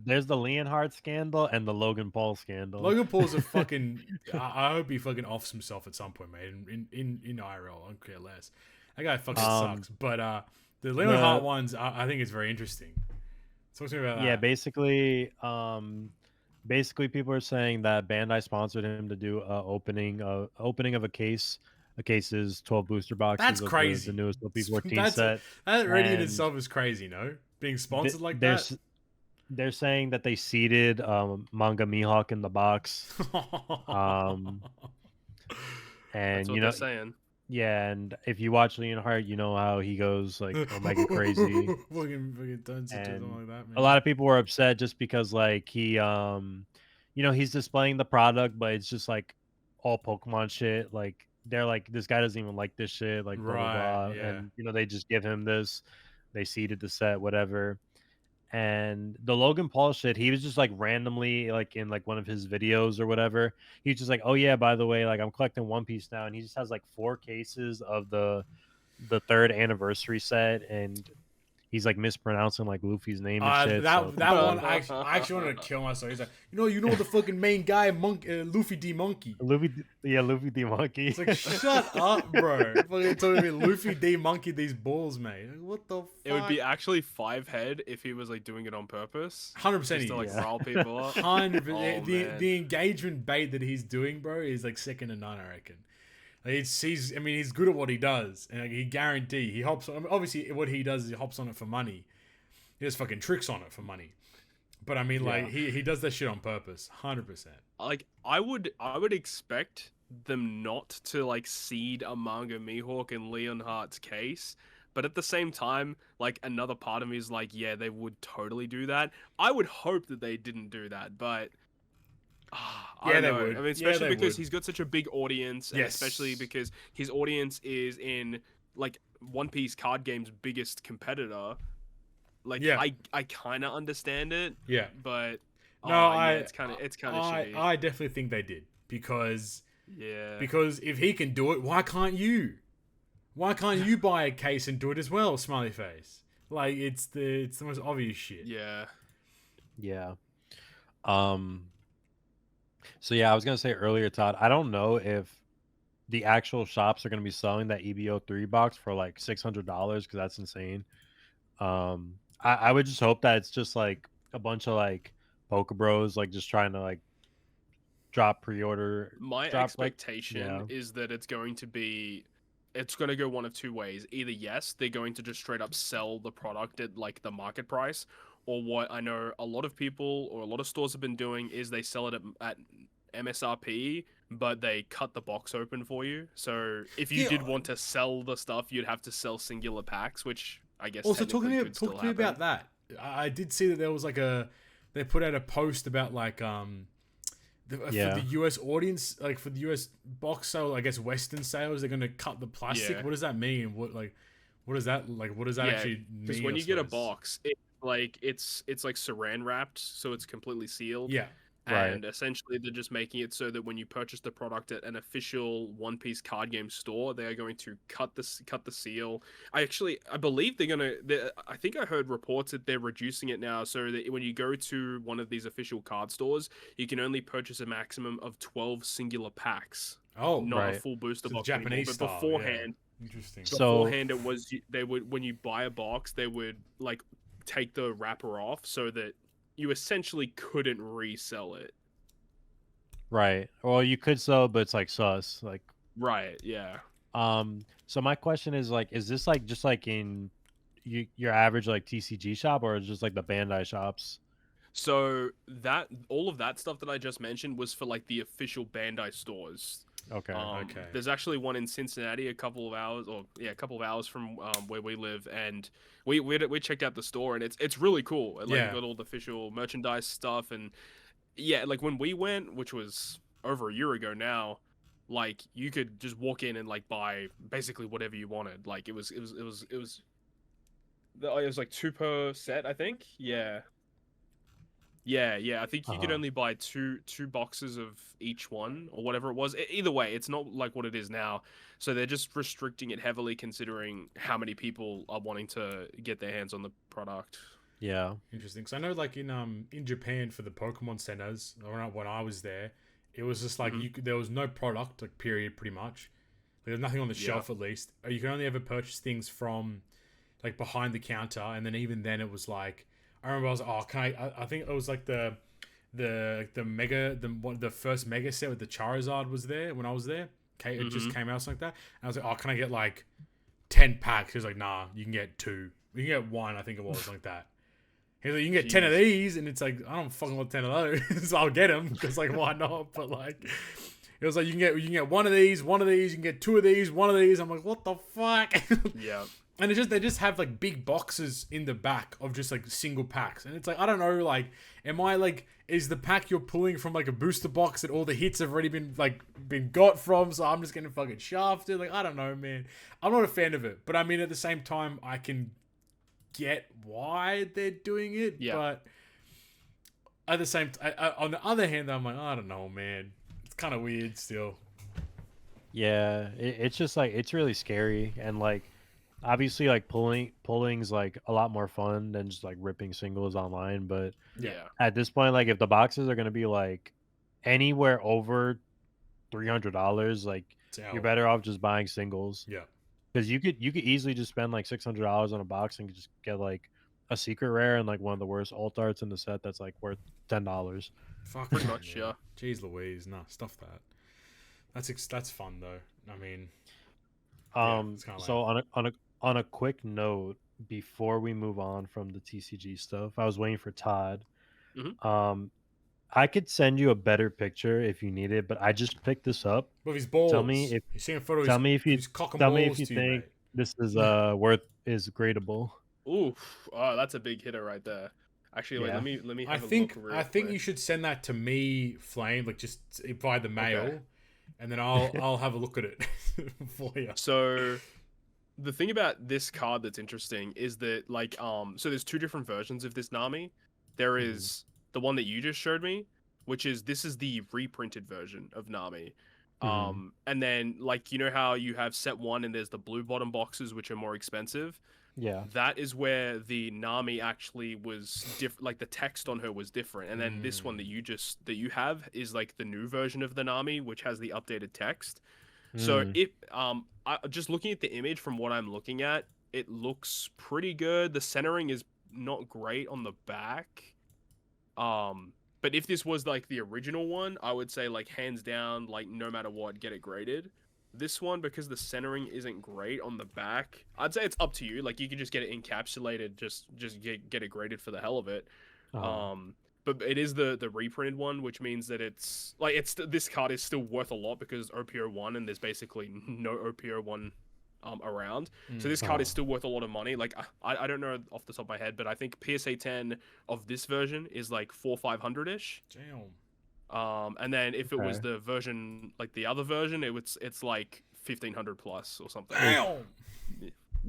there's the Leonhardt scandal and the Logan Paul scandal. Logan Paul's a fucking. I hope he fucking offs himself at some point, mate. In IRL, I don't care less. That guy fucking sucks. But the Leon Hart ones, I think it's very interesting. Talk to me about that. Yeah, basically people are saying that Bandai sponsored him to do opening of a case's 12 booster boxes. That's crazy. The newest OP14 set. That already in itself is crazy, no? Being sponsored like that. They're saying that they seeded Manga Mihawk in the box. And that's what they're saying. Yeah, and if you watch Leonhardt, you know how he goes like Omega crazy. fucking tons of something like that, man. A lot of people were upset just because like he he's displaying the product, but it's just like all Pokemon shit. Like they're like, this guy doesn't even like this shit, like blah blah blah. Yeah. And they just give him this, they seeded the set, whatever. And the Logan Paul shit, he was just like randomly like in like one of his videos or whatever, he's just like, oh yeah, by the way, like I'm collecting One Piece now, and he just has like 4 cases of the 3rd anniversary set, and he's like mispronouncing like Luffy's name and shit. That one, I actually wanted to kill myself. He's like, you know the fucking main guy, Luffy D Monkey. Luffy D Monkey. It's like, shut up, bro. Fucking talking about Luffy D Monkey these balls, mate. Like, what the fuck? It would be actually 5 head if he was like doing it on purpose. 100%. Just to like rile people up. 100%. The engagement bait that he's doing, bro, is like second to none, I reckon. He's good at what he does, and like, he hops on. Obviously, what he does is he hops on it for money. He does fucking tricks on it for money. But I mean, like he does that shit on purpose, 100%. Like I would expect them not to like seed a Manga Mihawk in Leonhardt's case, but at the same time, like another part of me is like, yeah, they would totally do that. I would hope that they didn't do that, but. I don't know. They would. I mean, especially because he's got such a big audience, and especially because his audience is in like One Piece card game's biggest competitor. Like, I kind of understand it. Yeah, but it's kind of shitty. I definitely think they did because if he can do it, why can't you? Why can't you buy a case and do it as well? Smiley face. Like it's the most obvious shit. Yeah. So yeah, I was gonna say earlier, Todd, I don't know if the actual shops are gonna be selling that EBO3 box for like $600 because that's insane. I would just hope that it's just like a bunch of like Poke Bros like just trying to like drop pre-order. My expectation is that it's going to go one of two ways. Either yes, they're going to just straight up sell the product at like the market price, or what I know a lot of people or a lot of stores have been doing is they sell it at MSRP, but they cut the box open for you. So if you did want to sell the stuff, you'd have to sell singular packs, which I guess also talk to me about that. I did see that there was like they put out a post about like for the US audience, like for the US box sale, I guess Western sales, they're going to cut the plastic. What does that mean? What What is that like? What does that actually mean? Because when you get a box, it's like saran wrapped, so it's completely sealed. Yeah. And essentially, they're just making it so that when you purchase the product at an official One Piece card game store, they are going to cut the seal. I believe they're gonna. I think I heard reports that they're reducing it now, so that when you go to one of these official card stores, you can only purchase a maximum of 12 singular packs. Oh, not a full booster box Japanese anymore. But style, beforehand, interesting. Beforehand, it was they would, when you buy a box, they would like take the wrapper off so that you essentially couldn't resell it. Right. Well, you could sell, but it's like sus. Like. Right. Yeah. So my question is like, is this like just like in your average like TCG shop, or is just like the Bandai shops? So that all of that stuff that I just mentioned was for like the official Bandai stores. Okay. Okay. There's actually one in Cincinnati, a couple of hours from where we live, and we checked out the store, and it's really cool. And, like, got all the official merchandise stuff, and like when we went, which was over a year ago now, like you could just walk in and like buy basically whatever you wanted. Like it was like 2 per set, I think. Yeah. I think you could only buy two boxes of each one or whatever it was. Either way, it's not like what it is now. So they're just restricting it heavily, considering how many people are wanting to get their hands on the product. Yeah, interesting. Because I know, like in Japan for the Pokemon centers, when I was there, it was just like there was no product, like period, pretty much. There was nothing on the shelf, at least. You can only ever purchase things from like behind the counter, and then even then it was like. I remember I was like, oh, can I think it was like the first mega set with the Charizard was there when I was there. Okay, it just came out, something like that. And I was like, oh, can I get like 10 packs? He was like, nah, you can get 2. You can get 1, I think it was, like that. He's like, you can get 10 of these, and it's like, I don't fucking want 10 of those. So I'll get them because like, why not? But like, it was like you can get 1 of these, you can get 2 of these, 1 of these. I'm like, what the fuck? Yeah. And they just have like big boxes in the back of just like single packs, and it's like, I don't know, like, is the pack you're pulling from like a booster box that all the hits have already been got from, so I'm just getting fucking shafted? Like, I don't know, man. I'm not a fan of it, but I mean, at the same time, I can get why they're doing it, but at the same on the other hand, I'm like, I don't know, man. It's kind of weird still. Yeah, it's just like, it's really scary, and like. Obviously, like pulling's like a lot more fun than just like ripping singles online. But at this point, like if the boxes are gonna be like anywhere over $300, like you're better off just buying singles. Yeah, because you could easily just spend like $600 on a box and just get like a secret rare and like one of the worst alt arts in the set that's like worth $10. Fuck, pretty much, yeah. Jeez Louise, nah, stuff that. That's fun though. I mean, so on a quick note, before we move on from the TCG stuff, I was waiting for Todd. I could send you a better picture if you need it, but I just picked this up. With his balls. Tell me if you think this is is gradable. Ooh, that's a big hitter right there. Actually, wait, let me have a look real I think you should send that to me, Flame, like just via the mail, and then I'll have a look at it for you. So the thing about this card that's interesting is that, like, so there's 2 different versions of this Nami. There is the one that you just showed me, which is the reprinted version of Nami. And then, like, you know how you have set 1 and there's the blue bottom boxes, which are more expensive? Yeah. That is where the Nami actually was different. Like, the text on her was different. And then this one that you have is like the new version of the Nami, which has the updated text. So just looking at the image from what I'm looking at, it looks pretty good. The centering is not great on the back. But if this was like the original one, I would say, like, hands down, like, no matter what, get it graded. This one, because the centering isn't great on the back, I'd say it's up to you. Like, you can just get it encapsulated, just get it graded for the hell of it. But it is the reprinted one, which means that it's like this card is still worth a lot because OPO1, and there's basically no OPO1 around. So this card is still worth a lot of money. Like, I don't know off the top of my head, but I think PSA 10 of this version is like 400-500-ish. Damn. And then if it was the version, like the other version, it's like 1500 plus or something. Damn.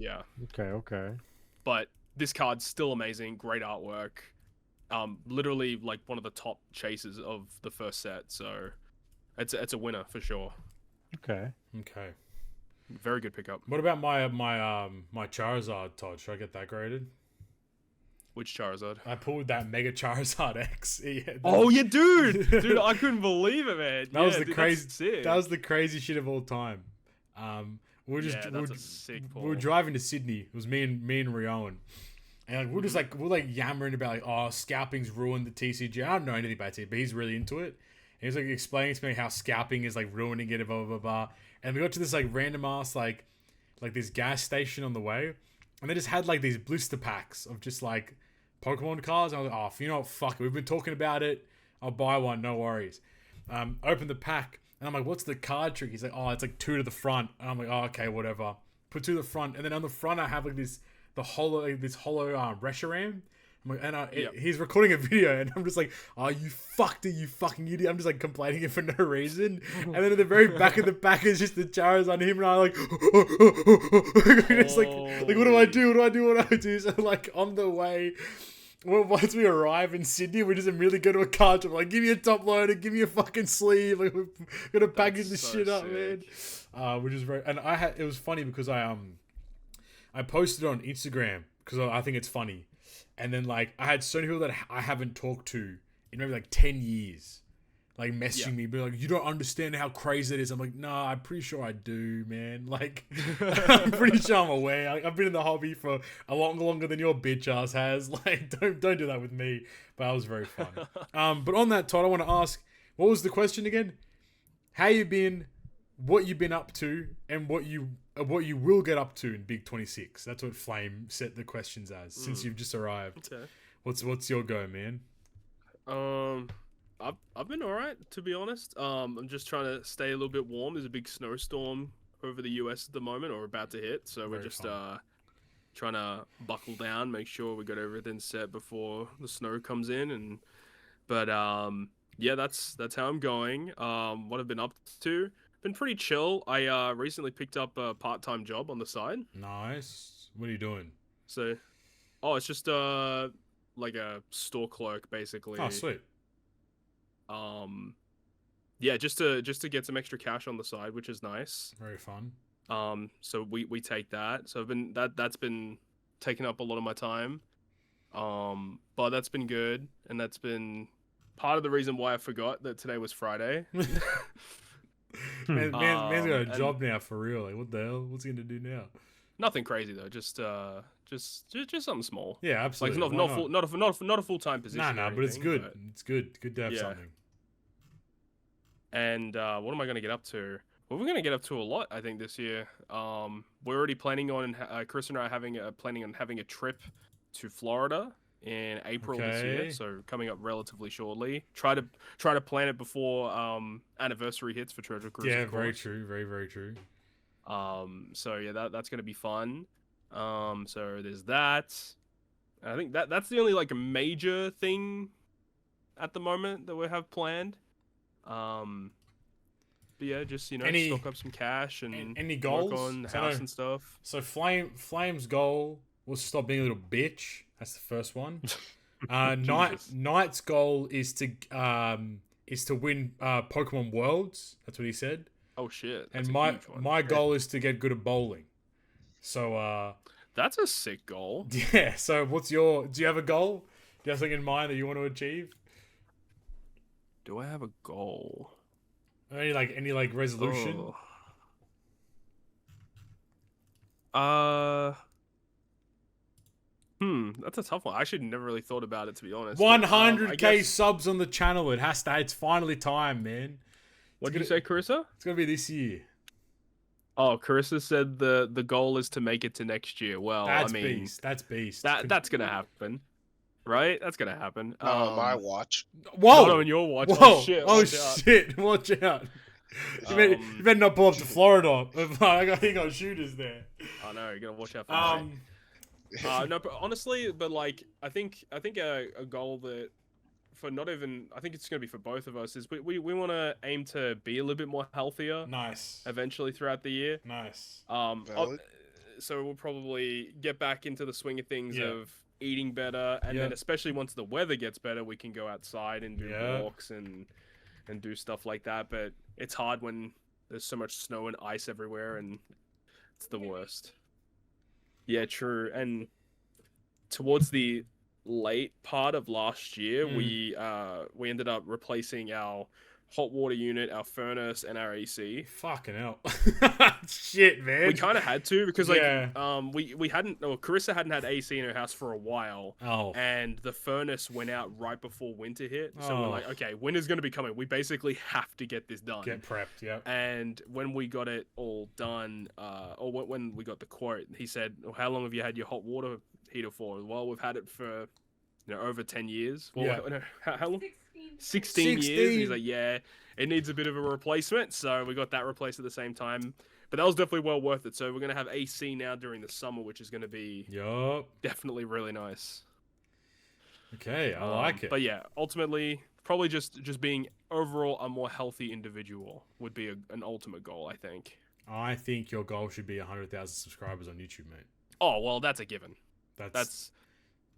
Yeah. Okay. But this card's still amazing. Great artwork. Literally like one of the top chasers of the first set. So it's a winner for sure. Okay. Very good pickup. What about my Charizard, Todd? Should I get that graded? Which Charizard? I pulled that Mega Charizard X. Yeah, oh yeah, dude, I couldn't believe it, man. That was the crazy. That was the crazy shit of all time. We were driving to Sydney. It was me and Rioan, and we're just like yammering about like, oh, scalping's ruined the TCG. I don't know anything about it, but he's really into it. And he's like explaining to me how scalping is like ruining it, blah blah blah. And we got to this like random ass like this gas station on the way. And they just had like these blister packs of just like Pokemon cards. And I was like, oh, you know what? Fuck it. We've been talking about it. I'll buy one. No worries. Open the pack. And I'm like, what's the card trick? He's like, oh, it's like 2 to the front. And I'm like, oh, okay, whatever. Put 2 to the front. And then on the front, I have like this hollow Reshiram. He's recording a video and I'm just like, oh, you fucked it, you fucking idiot. I'm just like complaining it for no reason. And then at the very back of the pack is just the Charizard on him and I'm like, it's like what do I do? So like on the way, once we arrive in Sydney, we just immediately go to a card shop, like, give me a top loader, give me a fucking sleeve. Like, we're gonna package this shit up, man. Which is very, and it was funny because I posted it on Instagram because I think it's funny. And then, like, I had so many people that I haven't talked to in maybe, like, 10 years, like, messaging me, being like, you don't understand how crazy it is. I'm like, nah, I'm pretty sure I do, man. Like, I'm pretty sure I'm aware. Like, I've been in the hobby for a lot longer than your bitch ass has. Like, don't do that with me. But that was very fun. But on that, Todd, I want to ask, what was the question again? How you been, what you been up to, and what you will get up to in Big 26. That's what Flame set the questions as since you've just arrived. Okay. What's your go, man? I've been alright, to be honest. I'm just trying to stay a little bit warm. There's a big snowstorm over the US at the moment, or about to hit, so we're just trying to buckle down, make sure we got everything set before the snow comes in. But yeah, that's how I'm going. What I've been up to, been pretty chill. I recently picked up a part-time job on the side. Nice. What are you doing? So, it's just like a store clerk, basically. Oh, sweet. Yeah, just to get some extra cash on the side, which is nice. Very fun. So we take that. So that's been taking up a lot of my time. But that's been good, and that's been part of the reason why I forgot that today was Friday. Man's got a job now for real. Like, what the hell? What's he gonna do now? Nothing crazy though. Just something small. Yeah, absolutely. Like not a full-time position. Nah, but it's good. But it's good to have something. And what am I gonna get up to? Well, we're gonna get up to a lot, I think, this year. We're already planning on Chris and I are planning on having a trip to Florida in April this year, so coming up relatively shortly. Try to plan it before anniversary hits for Treasure Cruise. Yeah, very true, very true. So yeah, that's gonna be fun. So there's that. I think that's the only like major thing at the moment that we have planned. But yeah, just stock up some cash and any goals work on the house and stuff. So Flame's goal was to stop being a little bitch. That's the first one. Knight's goal is to win Pokemon Worlds. That's what he said. Oh shit! That's and my goal is to get good at bowling. So that's a sick goal. Yeah. So do you have a goal? Do you have something in mind that you want to achieve? Do I have a goal? Any resolution? That's a tough one. I actually never really thought about it, to be honest. 100k subs on the channel. It's finally time, man. What did you say, Carissa? It's gonna be this year. Oh, Carissa said the goal is to make it to next year. Well, That's beast. That's gonna happen. Right? That's gonna happen. On my watch. Whoa! Not on your watch. Whoa! Oh shit! Watch out! You better not pull up to Florida. I got shooters there. I know. You gotta watch out for that. No, but honestly, like I think a goal that for not even I think it's gonna be for both of us is we want to aim to be a little bit more healthier. Nice. Eventually throughout the year. Nice. so we'll probably get back into the swing of things Yeah. of eating better, and Yeah. then especially once the weather gets better, we can go outside and do Yeah. walks and do stuff like that. But it's hard when there's so much snow and ice everywhere, and it's the worst. Yeah, true. And towards the late part of last year, we ended up replacing our hot water unit, our furnace, and our AC. Fucking hell. Shit, man. We kind of had to because like Yeah. we hadn't, or Carissa hadn't had AC in her house for a while. Oh. And the furnace went out right before winter hit. So we're Oh. like, okay, winter's going to be coming. We basically have to get this done. Get prepped, yeah. And when we got it all done, or when we got the quote, he said, well, how long have you had your hot water heater for? Well, we've had it for, over 10 years. Well, Yeah. how long? 16 years. And he's like, yeah, it needs a bit of a replacement. So we got that replaced at the same time. But that was definitely well worth it. So we're going to have AC now during the summer, which is going to be definitely really nice. Okay, I like it. But yeah, ultimately, probably just being overall a more healthy individual would be an ultimate goal, I think. I think your goal should be 100,000 subscribers on YouTube, mate. Oh, well, that's a given. That's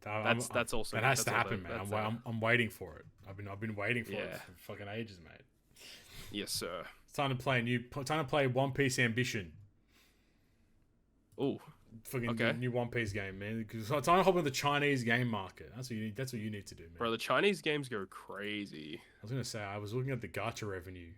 also that has to happen, man. I'm waiting for it. I've been waiting for it for fucking ages, mate. Yes, sir. It's time to play One Piece Ambition. Oh, fucking new One Piece game, man. Because it's time to hop on the Chinese game market. That's what you need to do, man. Bro, the Chinese games go crazy. I was gonna say, I was looking at the Gacha revenue.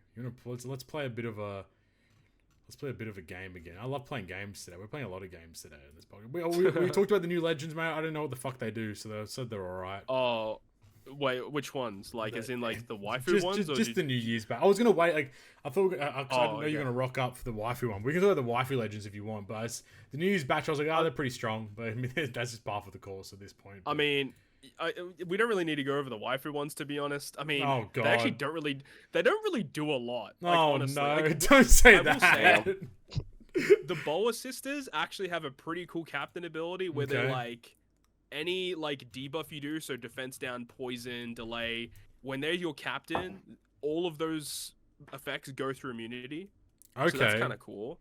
Let's play a bit of a game again. I love playing games today. We're playing a lot of games today in this podcast. We talked about the new Legends, mate. I don't know what the fuck they do, so they said they're alright. Oh, wait, which ones? Like, as in, like, the waifu ones? Just the New Year's back. I was going to wait, like, I thought, I didn't know you're going to rock up for the waifu one. We can talk about the waifu Legends if you want, but the New Year's batch, I was like, they're pretty strong, but I mean, that's just par for the course at this point. But... I mean, we don't really need to go over the waifu ones, to be honest. I mean, oh, God. they actually don't really do a lot. Like, oh, honestly. no, like, don't say that. The Boa sisters actually have a pretty cool captain ability where they're like, any like debuff you do, so defense down, poison, delay, when they're your captain, all of those effects go through immunity. Okay. So that's kind of cool.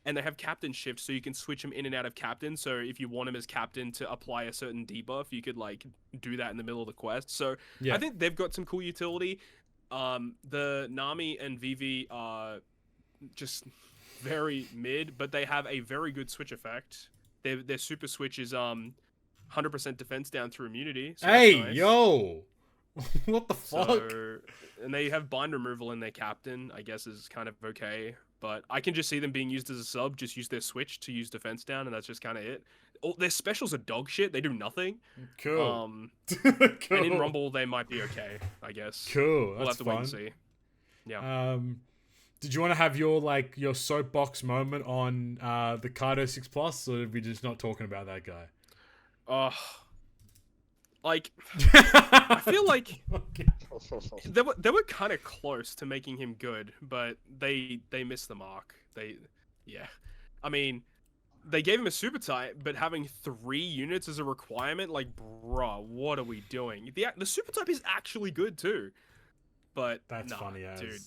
And they have captain shift, so you can switch them in and out of captain. So if you want him as captain to apply a certain debuff, you could like do that in the middle of the quest. So I think they've got some cool utility. The Nami and Vivi are just very mid, but they have a very good switch effect. Their super switch is 100% defense down through immunity. So hey, nice. Yo! What the fuck? So, and they have bind removal in their captain, I guess is kind of okay. But I can just see them being used as a sub, just use their switch to use defense down, and that's just kind of it. Their specials are dog shit. They do nothing. Cool. Cool. And in Rumble, they might be okay, I guess. Cool. We'll have to wait and see. Yeah. Did you want to have your soapbox moment on the Kaido 6 Plus, or are we just not talking about that guy? Like, I feel like they were kind of close to making him good, but they missed the mark. I mean, they gave him a super type, but having 3 units as a requirement, like, bruh, what are we doing? The super type is actually good too, but that's funny, dude.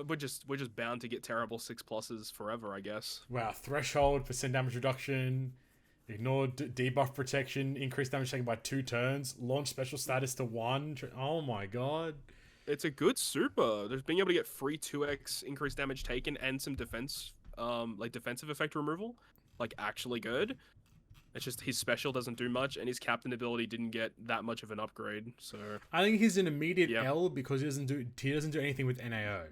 We're just bound to get terrible 6+s forever, I guess. Wow, threshold, % damage reduction, ignore debuff protection, increase damage taken by 2 turns, launch special status to 1. Oh my god. It's a good super. There's being able to get free 2x increased damage taken and some defense, like defensive effect removal, like actually good. It's just his special doesn't do much, and his captain ability didn't get that much of an upgrade. So I think he's an immediate L because he doesn't do anything with NAO.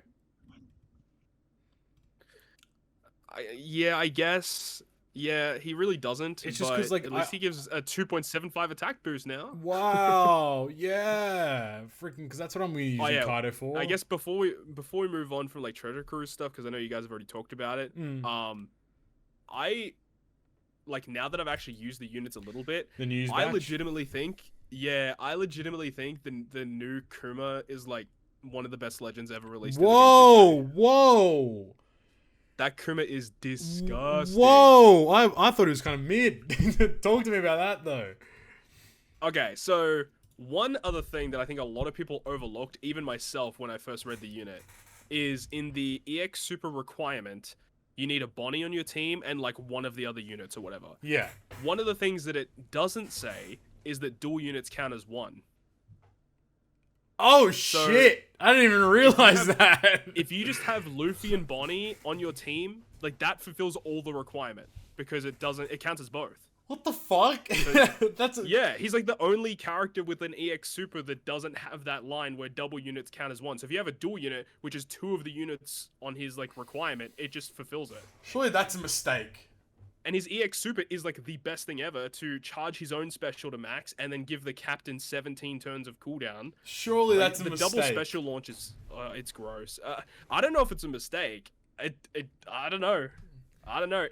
I guess. Yeah, he really doesn't. It's just because, like, at least he gives a 2.75 attack boost now. Wow, yeah, freaking, because that's what I'm using Kaido for. I guess before we move on from like Treasure Cruise stuff, because I know you guys have already talked about it. I like now that I've actually used the units a little bit. The news. I legitimately think the new Kuma is like one of the best legends ever released. Whoa. That Kuma is disgusting. Whoa! I thought it was kind of mid. Talk to me about that, though. Okay, so one other thing that I think a lot of people overlooked, even myself when I first read the unit, is in the EX Super requirement, you need a Bonnie on your team and like one of the other units or whatever. Yeah. One of the things that it doesn't say is that dual units count as one. Oh So, shit! I didn't even realize that. If you just have Luffy and Bonnie on your team, like that fulfills all the requirement because it counts as both. What the fuck? Yeah, he's like the only character with an EX Super that doesn't have that line where double units count as one. So if you have a dual unit, which is 2 of the units on his like requirement, it just fulfills it. Surely that's a mistake. And his EX Super is like the best thing ever to charge his own special to max and then give the captain 17 turns of cooldown. Surely like, that's a the mistake. double special launch is it's gross. I don't know if it's a mistake. I don't know.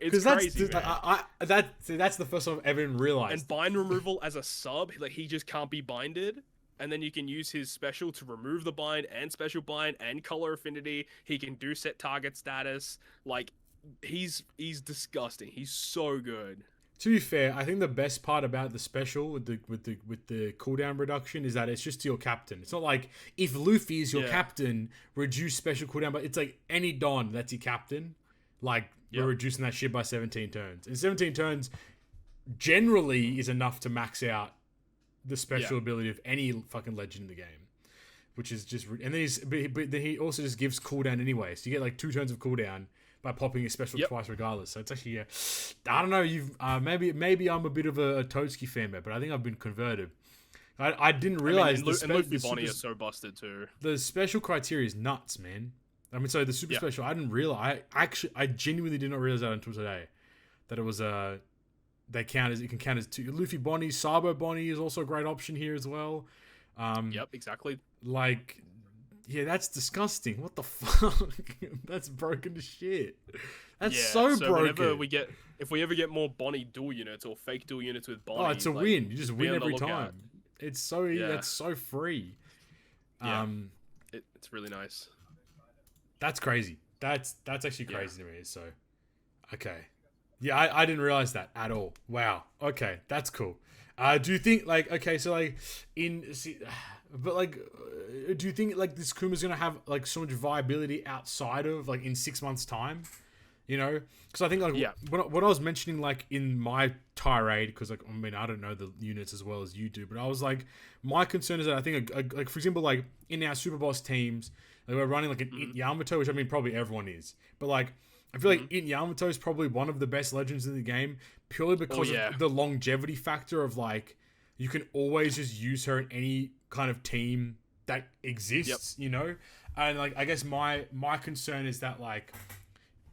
It's crazy. That's the first time I've ever even realized. And bind removal as a sub, like he just can't be binded. And then you can use his special to remove the bind and special bind and color affinity. He can do set target status. Like he's disgusting. He's so good. To be fair, I think the best part about the special with the cooldown reduction is that it's just to your captain. It's not like if Luffy is your captain, reduce special cooldown, but it's like any Don that's your captain. Like we're reducing that shit by 17 turns. And 17 turns generally is enough to max out the special ability of any fucking legend in the game. Which is just... And then but then he also just gives cooldown anyway. So you get like 2 turns of cooldown by popping a special twice regardless. So it's actually... I don't know. Maybe I'm a bit of a Toadskii fan, but I think I've been converted. I didn't realize... and Luffy Bonnie is so busted too. The special criteria is nuts, man. I mean, so the super special, I didn't realize. I genuinely did not realize that until today, that it was it can count as 2. Luffy Bonnie, Sabo Bonnie is also a great option here as well. Yep, exactly. Like, yeah, that's disgusting. What the fuck? That's broken to shit. That's so broken. If we ever get more Bonnie dual units or fake dual units with Bonnie, it's a win. You just win every time. It's so that's so free. Yeah, it's really nice. That's crazy. That's actually crazy to me. So, okay. Yeah, I didn't realize that at all. Wow. Okay, that's cool. Do you think do you think like this Kuma's gonna have like so much viability outside of like in 6 months' time? You know, because I think like what I was mentioning like in my tirade, because like I mean I don't know the units as well as you do, but I was like my concern is that I think like for example like in our Super Boss teams. Like we're running like an Int Yamato, which I mean probably everyone is. But like I feel like Int Yamato is probably one of the best legends in the game purely because of the longevity factor of like you can always just use her in any kind of team that exists, you know? And like I guess my concern is that like,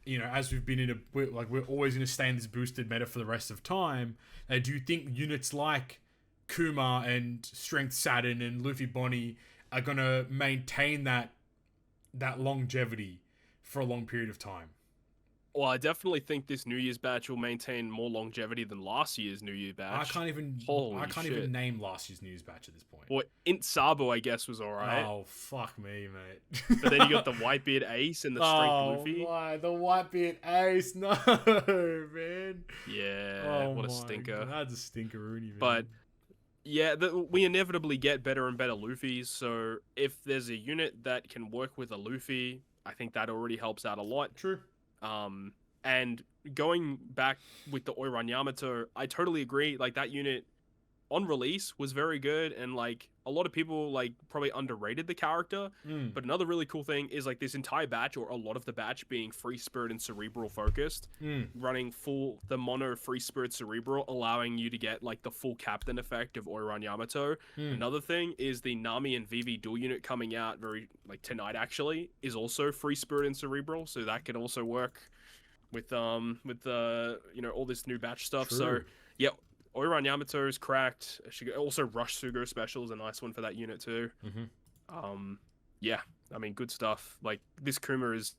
you know, as we've been we're always going to stay in this boosted meta for the rest of time. Do you think units like Kuma and Strength Saturn and Luffy Bonnie are going to maintain that longevity for a long period of time? Well, I definitely think this New Year's batch will maintain more longevity than last year's New Year batch. I can't even name last year's New Year's batch at this point. Well, Int Sabo, I guess, was alright. Oh, fuck me, mate. But then you got the Whitebeard Ace and the Strength Luffy. Oh, why? The Whitebeard Ace? No, man. Yeah, what a stinker. God, that's a stinker-rooney, man. But, yeah, we inevitably get better and better Luffys, so if there's a unit that can work with a Luffy, I think that already helps out a lot. True. And going back with the Oiran Yamato, I totally agree. Like that unit on release was very good, and like a lot of people like probably underrated the character. But another really cool thing is like this entire batch, or a lot of the batch, being Free Spirit and Cerebral focused, running the mono Free Spirit Cerebral, allowing you to get like the full captain effect of Oiran Yamato. Another thing is the Nami and Vivi dual unit coming out tonight actually is also Free Spirit and Cerebral, so that could also work with the all this new batch stuff. True. So yeah, Oiran Yamato is cracked. Also Rush Sugo special is a nice one for that unit too. Yeah, I mean good stuff. Like this Kuma is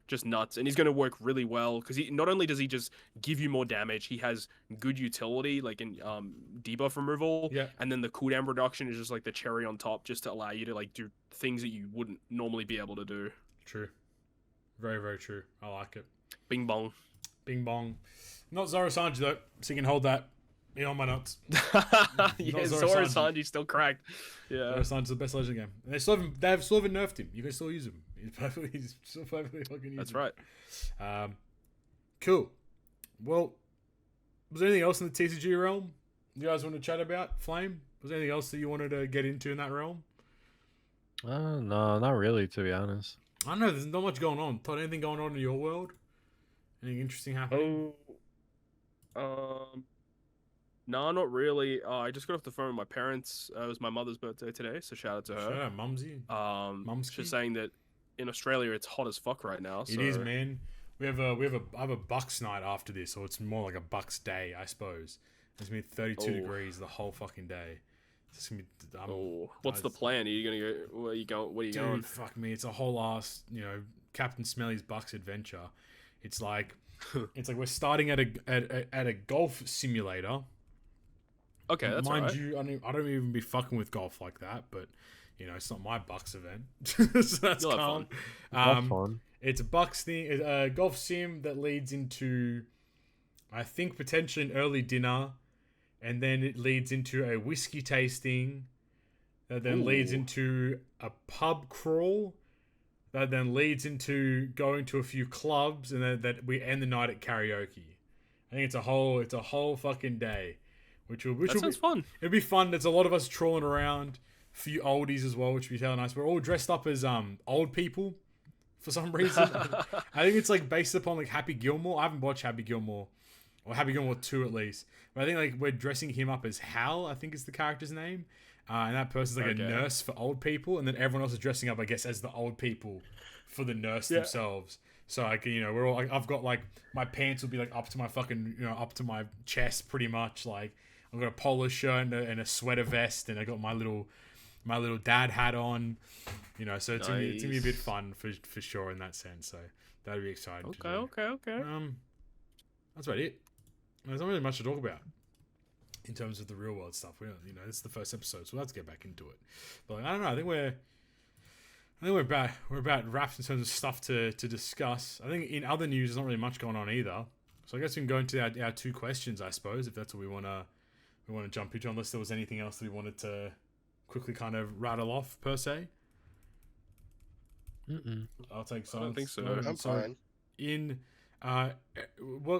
just nuts, and he's going to work really well because he not only does he just give you more damage, he has good utility like in debuff removal, and then the cooldown reduction is just like the cherry on top, just to allow you to like do things that you wouldn't normally be able to do. True, very very true. I like it. Bing bong. Bing bong. Not Zoro Sanji though, so you can hold that. On my nuts. Yeah, Zoro Sanji's still cracked. Yeah, Zoro Sanji's the best legend game. And they still haven't nerfed him. You can still use him. He's still perfectly fucking usable. That's right. Cool. Well, was there anything else in the TCG realm you guys want to chat about? Flame? Was there anything else that you wanted to get into in that realm? No, not really, to be honest. I don't know. There's not much going on. Todd, anything going on in your world? Anything interesting happening? No, not really. I just got off the phone with my parents. It was my mother's birthday today, so shout out to her. Shout out, Mumsy. Mumsky. She's saying that in Australia it's hot as fuck right now. So... It is, man. I have a Bucks night after this, or it's more like a Bucks day, I suppose. It's gonna be 32 degrees the whole fucking day. It's gonna be, what's the plan? Are you gonna go? Where are you going? Where are you going? Fuck me. It's a whole ass, Captain Smelly's Bucks adventure. It's like we're starting at a golf simulator. Okay, that's mind right. you. I don't even be fucking with golf like that, but it's not my Bucks event, so that's calm. Fun. It's a Bucks thing, a golf sim that leads into, I think, potentially an early dinner, and then it leads into a whiskey tasting, that then leads into a pub crawl, that then leads into going to a few clubs, and then that we end the night at karaoke. I think it's a whole fucking day, which will sounds fun. It'll be fun. There's a lot of us trawling around, a few oldies as well, which would be hella nice. We're all dressed up as old people. For some reason, I think it's like based upon like Happy Gilmore. I haven't watched Happy Gilmore, or Happy Gilmore 2 at least. But I think like we're dressing him up as Hal. I think is the character's name, and that person's like a nurse for old people, and then everyone else is dressing up, I guess, as the old people for the nurse themselves. So like we're all. I've got like my pants will be like up to my fucking up to my chest pretty much. Like I've got a polo shirt and a sweater vest, and I got my little dad hat on, so it's gonna be a bit fun for sure in that sense. So that'd be exciting. Okay. That's about it. There's not really much to talk about in terms of the real world stuff. This is the first episode, so we'll have to get back into it. But I don't know. I think we're about wrapped in terms of stuff to discuss. I think in other news, there's not really much going on either. So I guess we can go into our 2 questions, I suppose, if that's what we want to jump into, unless there was anything else that we wanted to quickly kind of rattle off per se. I'll take silence. I don't think so. I'm fine. In what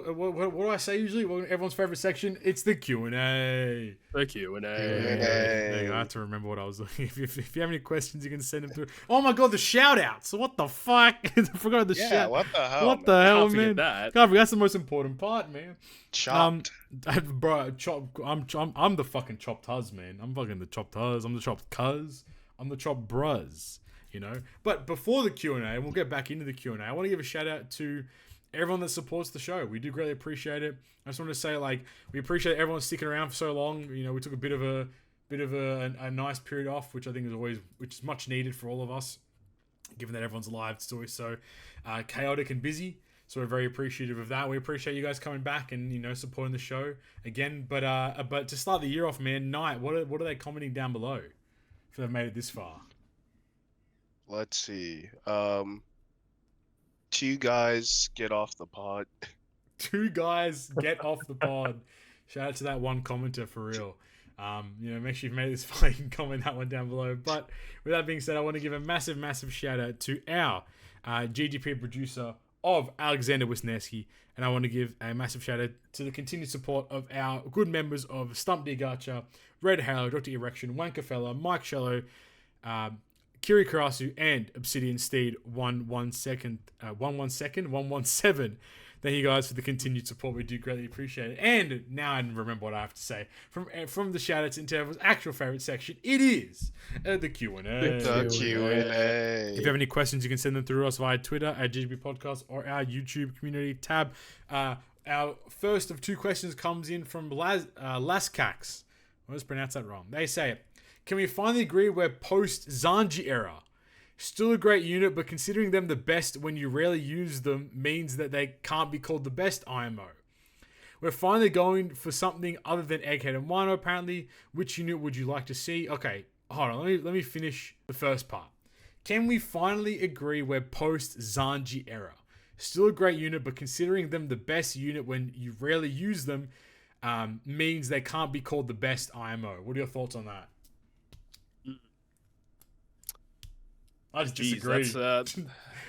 do I say usually? Everyone's favorite section. It's the Q&A. The Q&A. I have to remember what I was looking. If you have any questions, you can send them through. Oh my god, the shout outs. What the fuck? I forgot the shout. What the hell? What the hell, Can't man? that. That's the most important part, man. Chopped. Bro, I'm the fucking chopped huz, man. I'm fucking the chopped huz. I'm the chopped cuz. I'm the chopped bruz. But before the Q&A, and we'll get back into the Q&A, I want to give a shout out to everyone that supports the show. We do greatly appreciate it. I just want to say, we appreciate everyone sticking around for so long. We took a bit of a nice period off, which I think which is much needed for all of us, given that everyone's lives it's always so chaotic and busy. So we're very appreciative of that. We appreciate you guys coming back and supporting the show again. But to start the year off, man, Knight, what are they commenting down below if they've made it this far? Let's see. 2 guys get off the pod. 2 guys get off the pod. Shout out to that one commenter for real. Make sure you've made this far. You can comment that one down below. But with that being said, I want to give a massive shout out to our GGP producer of Alexander Wisniewski, and I want to give a massive shout out to the continued support of our good members of Stump D, Gacha, Red Halo, Dr. E Recshin, Wankafella, Mike Schallo, Kiri Karasu, and Obsidian Steed117. Thank you guys for the continued support. We do greatly appreciate it. And now I remember what I have to say. From the shout-outs into everyone's actual favorite section, it is the Q&A. The Q&A. If you have any questions, you can send them through us via Twitter at GGP Podcast or our YouTube community tab. Our first of 2 questions comes in from Laskax. I always pronounce that wrong. They say, can we finally agree we're post-Zanji era? Still a great unit, but considering them the best when you rarely use them means that they can't be called the best IMO. We're finally going for something other than Egghead and Wano, apparently. Which unit would you like to see? Okay, hold on. Let me finish the first part. Can we finally agree we're post-Zanji era? Still a great unit, but considering them the best unit when you rarely use them means they can't be called the best IMO. What are your thoughts on that? I just disagree.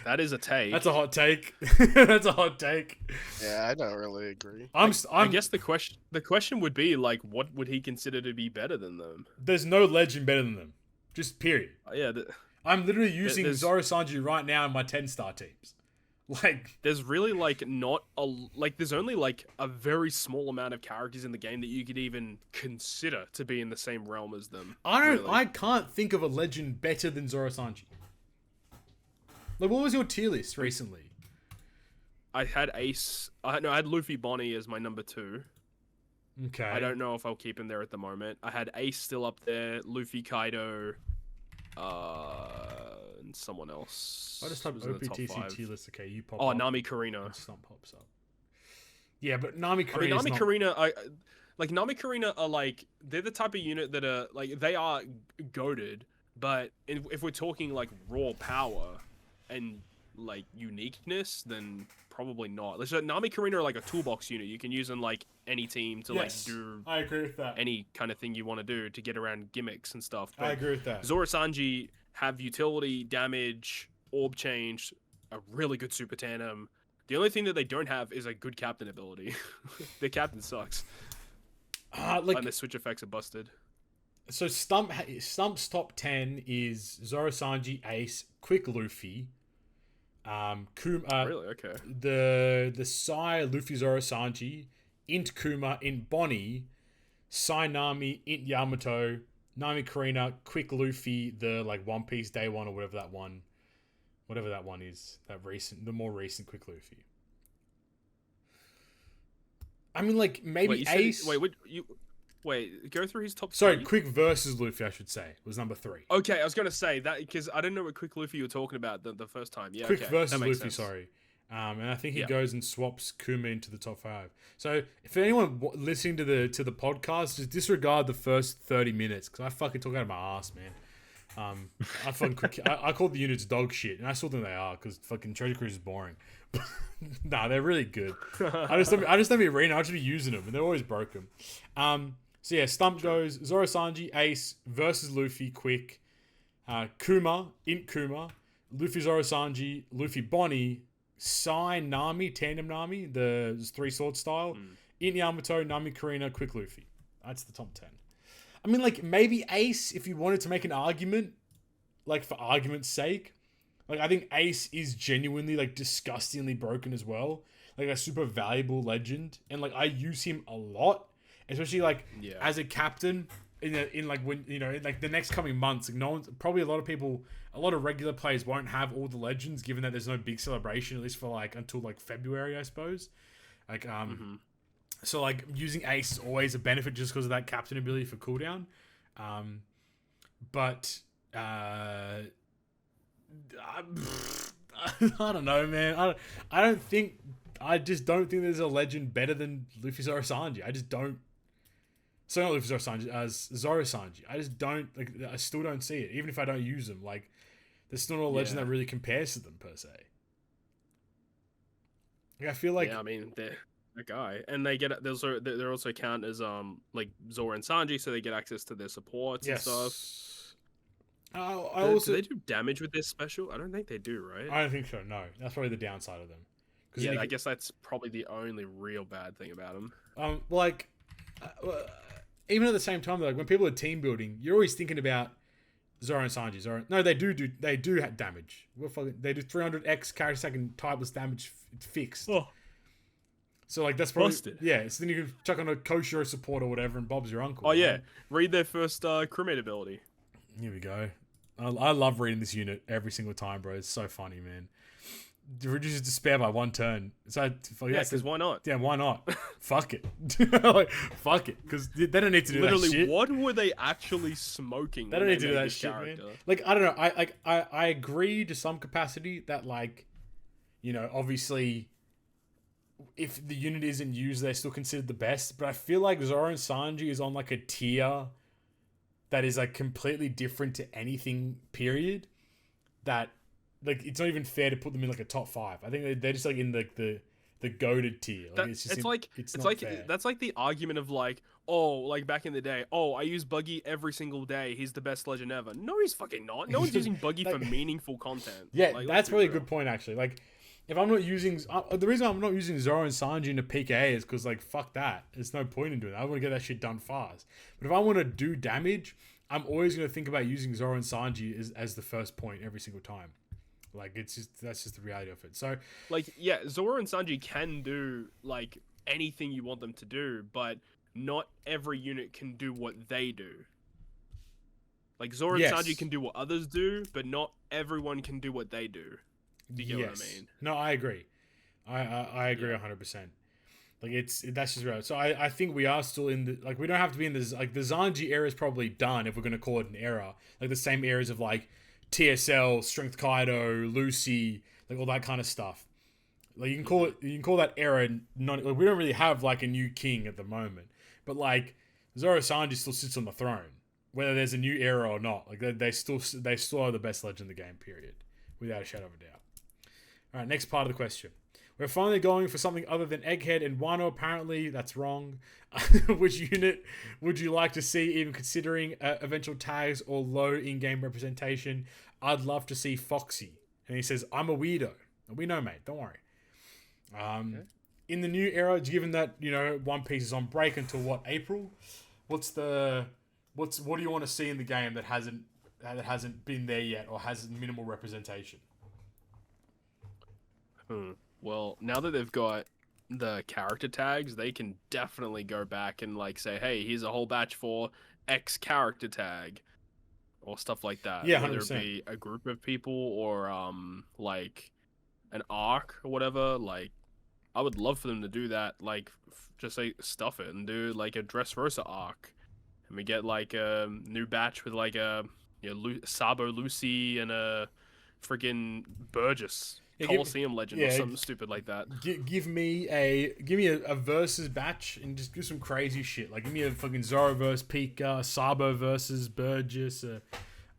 That is a take. That's a hot take. That's a hot take. Yeah, I don't really agree. I guess the question would be like, what would he consider to be better than them? There's no legend better than them. Just period. Yeah. I'm literally using Zoro Sanji right now in my 10-star teams. Like, there's really there's only like a very small amount of characters in the game that you could even consider to be in the same realm as them. I can't think of a legend better than Zoro Sanji. Like, what was your tier list recently? I had Ace. I had Luffy Bonnie as my number 2. Okay. I don't know if I'll keep him there at the moment. I had Ace still up there, Luffy, Kaido, and someone else. I just type OPTC tier list. Okay, you pop. Oh, Nami Karina. Stump pops up. Yeah, but Nami Karina. Nami Karina. Nami Karina are like, they're the type of unit that are like, they are goated, but if we're talking like raw power and like uniqueness, then probably not. Let's say Nami Karina are like a toolbox unit you can use in like any team to like do. I agree with that. Any kind of thing you want to do to get around gimmicks and stuff. But I agree with that. Zoro Sanji have utility, damage, orb change, a really good super tandem. The only thing that they don't have is a good captain ability. Their captain sucks. And their switch effects are busted. So Stump's top 10 is Zoro Sanji, Ace, Quick Luffy, Kuma. Really? Okay. The Sai, Luffy, Zoro Sanji, Int Kuma, Int Bonnie, Sai Nami, Int Yamato, Nami Karina, Quick Luffy, the like One Piece Day One or whatever that one is, the more recent Quick Luffy. I mean, like, maybe Ace. Wait, go through his top. Sorry, 3? Quick versus Luffy, I should say, was number 3. Okay, I was gonna say that because I didn't know what Quick Luffy you were talking about the first time. Yeah, Quick okay. versus Luffy, sense. sorry. And I think he goes and swaps Kuma into the top 5. So if anyone listening to the podcast, just disregard the first 30 minutes because I fucking talk out of my ass, man. I called the units dog shit, and I still think they are because fucking Treasure Cruise is boring. Nah, they're really good. I just don't be reading. I just be using them, and they're always broken. So yeah, Stump goes Zoro Sanji, Ace versus Luffy, Quick, Kuma, Int Kuma, Luffy Zoro Sanji, Luffy Bonnie, Sai Nami, Tandem Nami, the 3 sword style, Int Yamato, Nami Karina, Quick Luffy. That's the top 10. I mean, like, maybe Ace, if you wanted to make an argument, like, for argument's sake. Like, I think Ace is genuinely, like, disgustingly broken as well. Like, a super valuable legend. And, like, I use him a lot. Especially, like, as a captain, in like, when, you know, like, the next coming months. Like, no one's, probably a lot of regular players won't have all the legends, given that there's no big celebration, at least for, like, until, like, February, I suppose. Like, so, like, using Ace is always a benefit just because of that captain ability for cooldown. But I don't know, man. I just don't think there's a legend better than Luffy Zoro Sanji. I just don't. So not Luffy Zoro Sanji, as Zoro Sanji. I just don't, like, I still don't see it. Even if I don't use them, like, there's still no legend that really compares to them, per se. Like, I feel like... Yeah, I mean, they're a guy. And they're also count as, like, Zoro and Sanji, so they get access to their supports and stuff. Do they do damage with their special? I don't think they do, right? I don't think so, no. That's probably the downside of them. Yeah, I guess that's probably the only real bad thing about them. Like... even at the same time, like, when people are team building, you're always thinking about Zoro and Sanji. No, they do have damage. They do 300x character second typeless damage fixed. Oh. So, like, that's probably... Busted. Yeah, so then you can chuck on a Koshiro support or whatever, and Bob's your uncle. Oh, yeah. Read their first crewmate ability. Here we go. I love reading this unit every single time, bro. It's so funny, man. It reduces despair by 1 turn. So because why not? Yeah, why not? Fuck it. Like, fuck it. Because they don't need to do that shit. What were they actually smoking? They don't need to do that shit, man. Like, I don't know. I agree to some capacity that, like, you know, obviously, if the unit isn't used, they're still considered the best. But I feel like Zoro and Sanji is on, like, a tier that is, like, completely different to anything, period. That... Like, it's not even fair to put them in, like, a top 5. I think they're just, like, in, like, the goated tier. Like, it's like fair. That's like the argument of, like, oh, like back in the day, oh, I use Buggy every single day. He's the best legend ever. No, he's fucking not. No one's using Buggy for meaningful content. Yeah, like, that's really a good point actually. Like, if I'm not using the reason I'm not using Zoro and Sanji in a PKA is because like fuck that. There's no point in doing that. I want to get that shit done fast. But if I want to do damage, I'm always gonna think about using Zoro and Sanji as the first point every single time. Like that's just the reality of it. So like yeah, Zoro and Sanji can do like anything you want them to do, but not every unit can do what they do. Like Zoro and Sanji can do what others do, but not everyone can do what they do. Do you get what I mean? No, I agree. I agree 100%. Like that's just right. So I think we are still in the like we don't have to be in this like the Zanji era is probably done if we're gonna call it an era. Like the same eras of like TSL, Strength Kaido, Lucy, like all that kind of stuff. Like you can call that era not like we don't really have like a new king at the moment. But like Zoro Sanji still sits on the throne. Whether there's a new era or not. Like they still are the best legend in the game, period. Without a shadow of a doubt. Alright, next part of the question. We're finally going for something other than Egghead and Wano. Apparently, that's wrong. Which unit would you like to see, even considering eventual tags or low in-game representation? I'd love to see Foxy. And he says, I'm a weirdo. We know, mate. Don't worry. Okay. In the new era, given that, you know, One Piece is on break until, what, April? What do you want to see in the game that hasn't been there yet or has minimal representation? Well, now that they've got the character tags, they can definitely go back and like say, hey, here's a whole batch for X character tag or stuff like that. Yeah, 100%. Whether it be a group of people or like an arc or whatever. Like, I would love for them to do that. Like, just say stuff it and do like a Dressrosa arc, and we get like a new batch with like a Sabo Lucy and a freaking Burgess. Coliseum legend or something stupid like that. Give me a versus batch and just do some crazy shit. Like give me a fucking Zoro versus Pika, Sabo versus Burgess,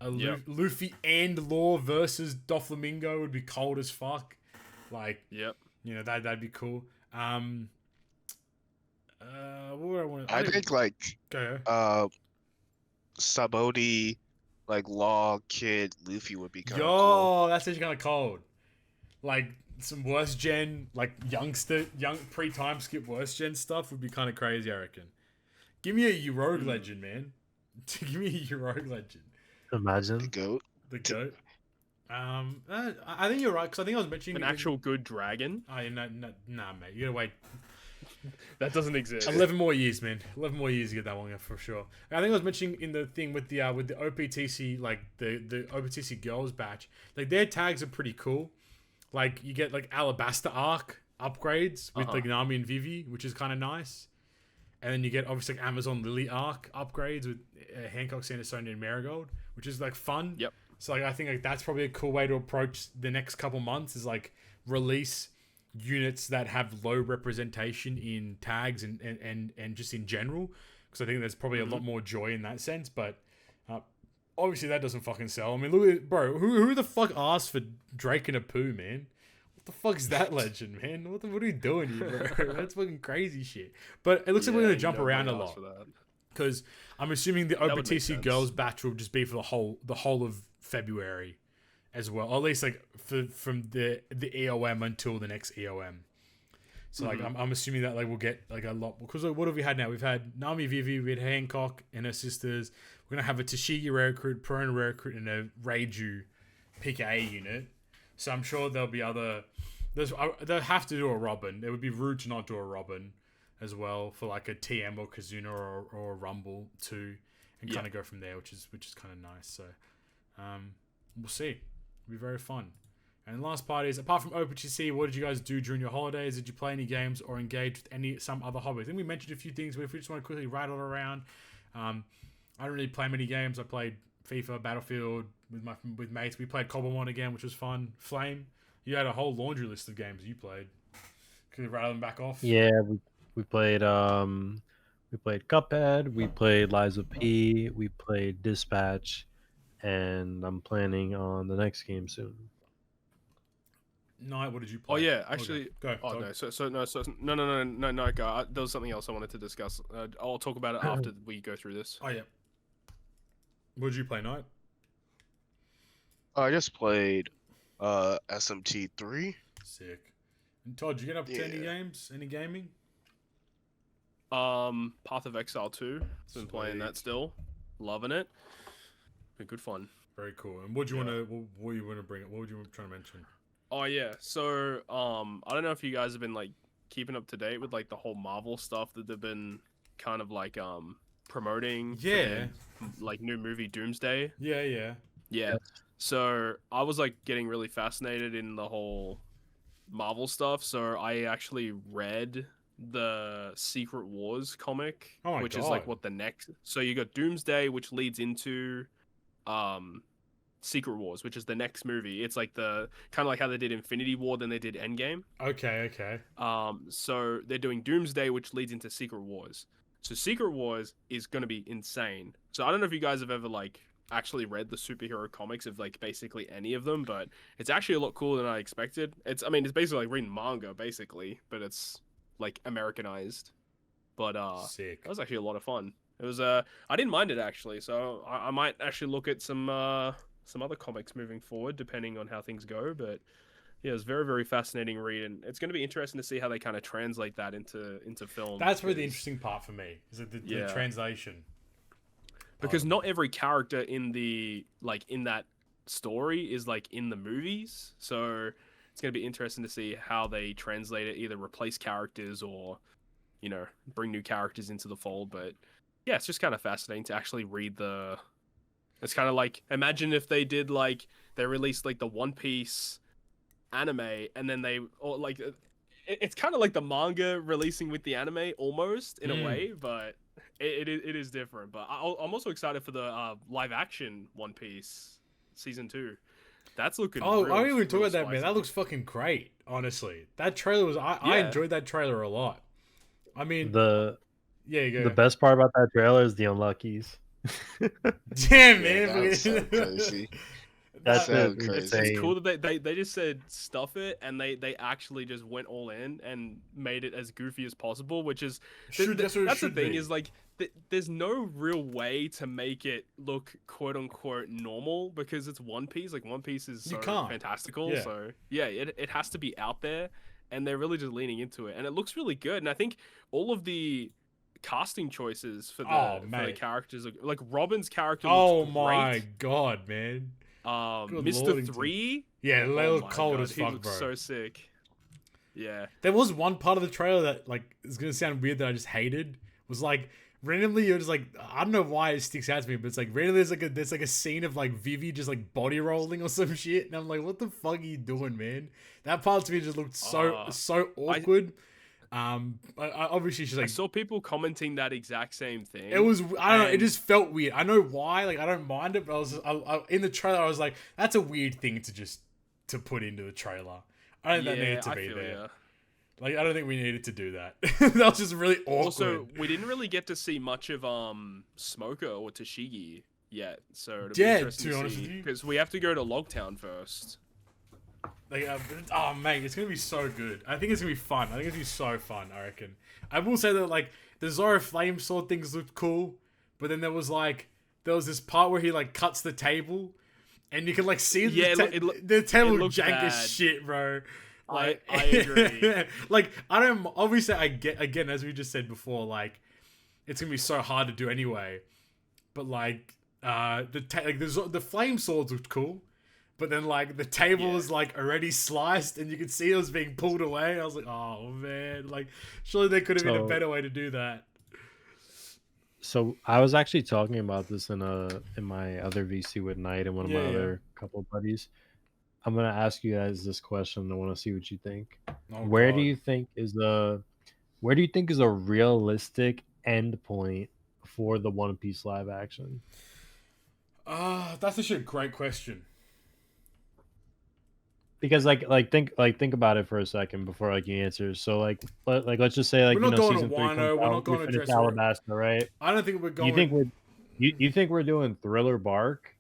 Luffy and Law versus Doflamingo would be cold as fuck. Like you know that'd be cool. What would I want? I think like Sabodi, like Law, Kid, Luffy would be kind of cool. That's actually kind of cold. Like some worst gen, like young pre-time skip worst gen stuff would be kind of crazy, I reckon. Give me a Rogue legend, man. Give me a Rogue legend. Imagine the goat. I think you're right because I think I was mentioning an actual good dragon. Oh, nah, mate. You gotta wait. That doesn't exist. 11 more years, man. 11 more years to get that one for sure. I think I was mentioning in the thing with the OPTC, like the OPTC girls batch, like their tags are pretty cool. Like you get like Alabasta arc upgrades with like Nami and Vivi, which is kind of nice. And then you get obviously like Amazon Lily arc upgrades with Hancock, Sanderson, and Marigold, which is like fun. Yep. So like I think like that's probably a cool way to approach the next couple months is like release units that have low representation in tags and just in general, because I think there's probably a lot more joy in that sense. But obviously that doesn't fucking sell. I mean, look at bro, who the fuck asked for Drake and Apu, man? What the fuck is that legend, man? What are you doing here, bro? That's fucking crazy shit. But it looks like we're gonna jump around a lot because I'm assuming the OPTC girls batch will just be for the whole of February as well, or at least like from the EOM until the next EOM. So like I'm assuming that like we'll get like a lot, because like, what have we had now? We've had Nami Vivi, we had Hancock and her sisters. We're gonna have a Tashigi rare recruit, Perona rare recruit, and a Reiju PKA unit. So I'm sure there'll be other. They'll have to do a Robin. It would be rude to not do a Robin as well for like a TM or Kazuna or a Rumble too, and kind of go from there, which is kind of nice. So we'll see. It'll be very fun. And the last part is, apart from OPTC, what did you guys do during your holidays? Did you play any games or engage with some other hobbies? I think we mentioned a few things, but if we just want to quickly rattle around, I don't really play many games. I played FIFA, Battlefield with mates. We played Cobblemon again, which was fun. Flame, you had a whole laundry list of games you played. Can you rattle them back off? Yeah, we played Cuphead, we played Lies of P, we played Dispatch, and I'm planning on the next game soon. Knight, what did you play? Oh yeah, actually. Go. Oh no, no. Go. There was something else I wanted to discuss. I'll talk about it after we go through this. Oh yeah. What did you play, Knight? I just played SMT3. Sick. And Todd, did you get up to any games? Any gaming? Path of Exile 2. Been playing that still. Loving it. Been good fun. Very cool. And what do you want to? What you want to bring? What would you try to mention? Oh yeah. So I don't know if you guys have been like keeping up to date with like the whole Marvel stuff that they've been kind of like promoting. Yeah. Their, like new movie Doomsday. Yeah. So I was like getting really fascinated in the whole Marvel stuff. So I actually read the Secret Wars comic, which is like what the next. So you got Doomsday, which leads into Secret Wars, which is the next movie. It's like the kind of like how they did Infinity War, then they did Endgame. Okay. So they're doing Doomsday, which leads into Secret Wars. So Secret Wars is going to be insane. So I don't know if you guys have ever like actually read the superhero comics of like basically any of them, but it's actually a lot cooler than I expected. It's basically like reading manga basically, but it's like Americanized. But sick. That was actually a lot of fun. It was I didn't mind it actually, so I might actually look at some other comics moving forward depending on how things go. But yeah, it was very, very fascinating read, and it's going to be interesting to see how they kind of translate that into film. That's really the interesting part for me, is the translation. Because not every character in that story is like in the movies, so it's going to be interesting to see how they translate it, either replace characters or, you know, bring new characters into the fold. But yeah, it's just kind of fascinating to actually read the. It's kind of like, imagine if they did like they released like the One Piece anime, and then it's kind of like the manga releasing with the anime almost in a way, but it is different. But I'm also excited for the live action One Piece season 2. That's looking. I didn't even talk about that, man. That looks fucking great. Honestly, that trailer was. I enjoyed that trailer a lot. I mean, the best part about that trailer is the unluckies. Damn, man. That's so crazy. That's so crazy. It's cool that they just said stuff it, and they actually just went all in and made it as goofy as possible, which is that's the thing is like there's no real way to make it look quote unquote normal because it's One Piece. Like One Piece is so fantastical. Yeah. So yeah, it has to be out there, and they're really just leaning into it, and it looks really good. And I think all of the casting choices for the characters, like Robin's character. Looks my god, man. Mr. 3. Yeah, they look cold as fuck, bro. So sick. Yeah. There was one part of the trailer that like is gonna sound weird that I just hated. Was like randomly you're just like, I don't know why it sticks out to me, but it's like randomly there's like a scene of like Vivi just like body rolling or some shit, and I'm like, what the fuck are you doing, man? That part to me just looked so awkward. Obviously she's like, I saw people commenting that exact same thing. It was, I don't know, it just felt weird. I know why, like I don't mind it, but I in the trailer I was like, that's a weird thing to put into the trailer. I don't think that needed to be there. Yeah. Like I don't think we needed to do that. That was just really awkward. Also, we didn't really get to see much of Smoker or Toadskii yet, so it'll be interesting to see because we have to go to Logtown first. Like, oh mate, it's gonna be so good. I think it's gonna be fun. I think it's gonna be so fun. I reckon. I will say that like the Zoro flame sword things looked cool, but then there was this part where he like cuts the table, and you can like see the table looked jank as shit, bro. Like, I agree. Like I get again, as we just said before, like it's gonna be so hard to do anyway. But like the flame swords looked cool. But then, like, the table was, like, already sliced, and you could see it was being pulled away. I was like, oh, man. Like, surely there could have been a better way to do that. So, I was actually talking about this in my other VC with Knight and one of my other couple of buddies. I'm going to ask you guys this question. I want to see what you think. Where do you think is a realistic end point for the One Piece live action? That's actually a great question. Because think about it for a second before like you answer. So let's just say like we're not going to season 3 Wano, we're not going to Alabasta, right? I don't think we're going. You think we're doing Thriller Bark?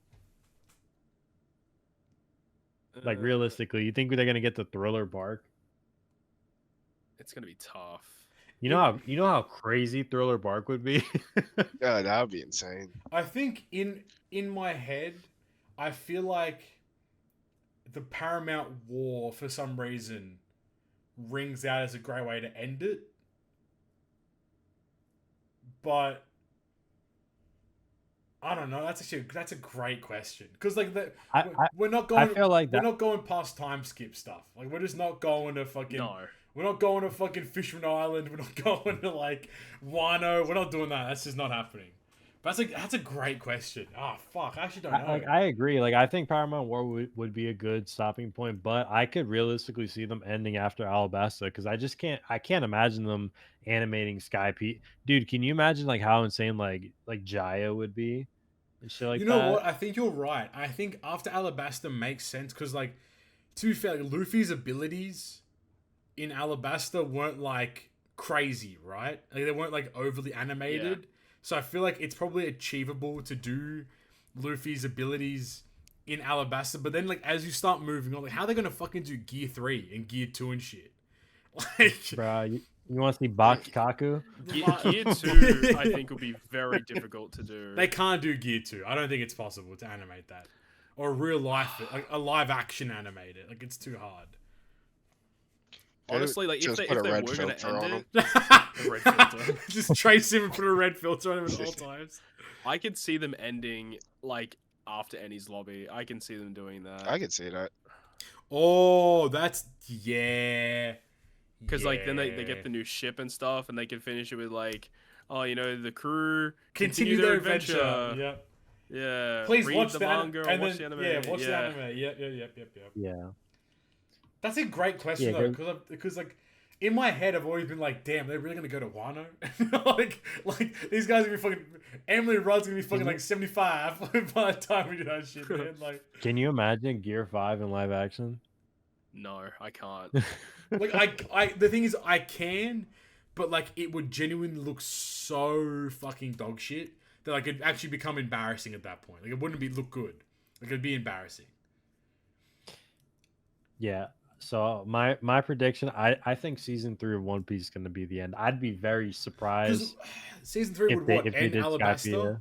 Like realistically, you think they're gonna get the Thriller Bark? It's gonna be tough. You know how crazy Thriller Bark would be. Yeah, that would be insane. I think in my head, I feel like the Paramount War for some reason rings out as a great way to end it. But I don't know. That's a great question because like we're not going. I feel like we're not going past time skip stuff. Like we're just not going to fucking. No. We're not going to fucking Fisherman Island. We're not going to like Wano. We're not doing that. That's just not happening. But that's a great question. Oh fuck, I actually don't know. I agree. Like I think Paramount War would be a good stopping point, but I could realistically see them ending after Alabasta because I can't imagine them animating Sky P. Dude, can you imagine like how insane like Jaya would be and shit like that? You know what? I think you're right. I think after Alabasta makes sense because like to be fair, like, Luffy's abilities in Alabasta weren't like crazy, right? Like they weren't like overly animated. Yeah. So I feel like it's probably achievable to do Luffy's abilities in Alabasta, but then like as you start moving on, like how are they gonna fucking do Gear 3 and Gear 2 and shit? Like, bro, you want to see Box Kaku? Gear 2, I think, will be very difficult to do. They can't do Gear 2. I don't think it's possible to animate that, or real life, like a live action animate it. Like it's too hard. Honestly, like if they were going to end it, a red filter. Just trace him and put a red filter on him at all times. I could see them ending like after Enies Lobby. I can see them doing that. I can see that. Oh, that's because like then they get the new ship and stuff, and they can finish it with like, oh, you know, the crew continue their adventure. Yep. Yeah. Please read watch the the manga and watch the anime. Yeah, watch the anime. Yep. Yeah. That's a great question though, because like in my head I've always been like, damn, they're really gonna go to Wano? like these guys are gonna be fucking Emily Rudd's gonna be fucking like 75 by the time we do that shit, man. Like, can you imagine Gear 5 in live action? No, I can't. Like I the thing is I can, but like it would genuinely look so fucking dog shit that like it'd actually become embarrassing at that point. Like it wouldn't look good. Like it'd be embarrassing. Yeah. So my prediction, I think season 3 of One Piece is going to be the end. I'd be very surprised. Season 3 would end Alabasta?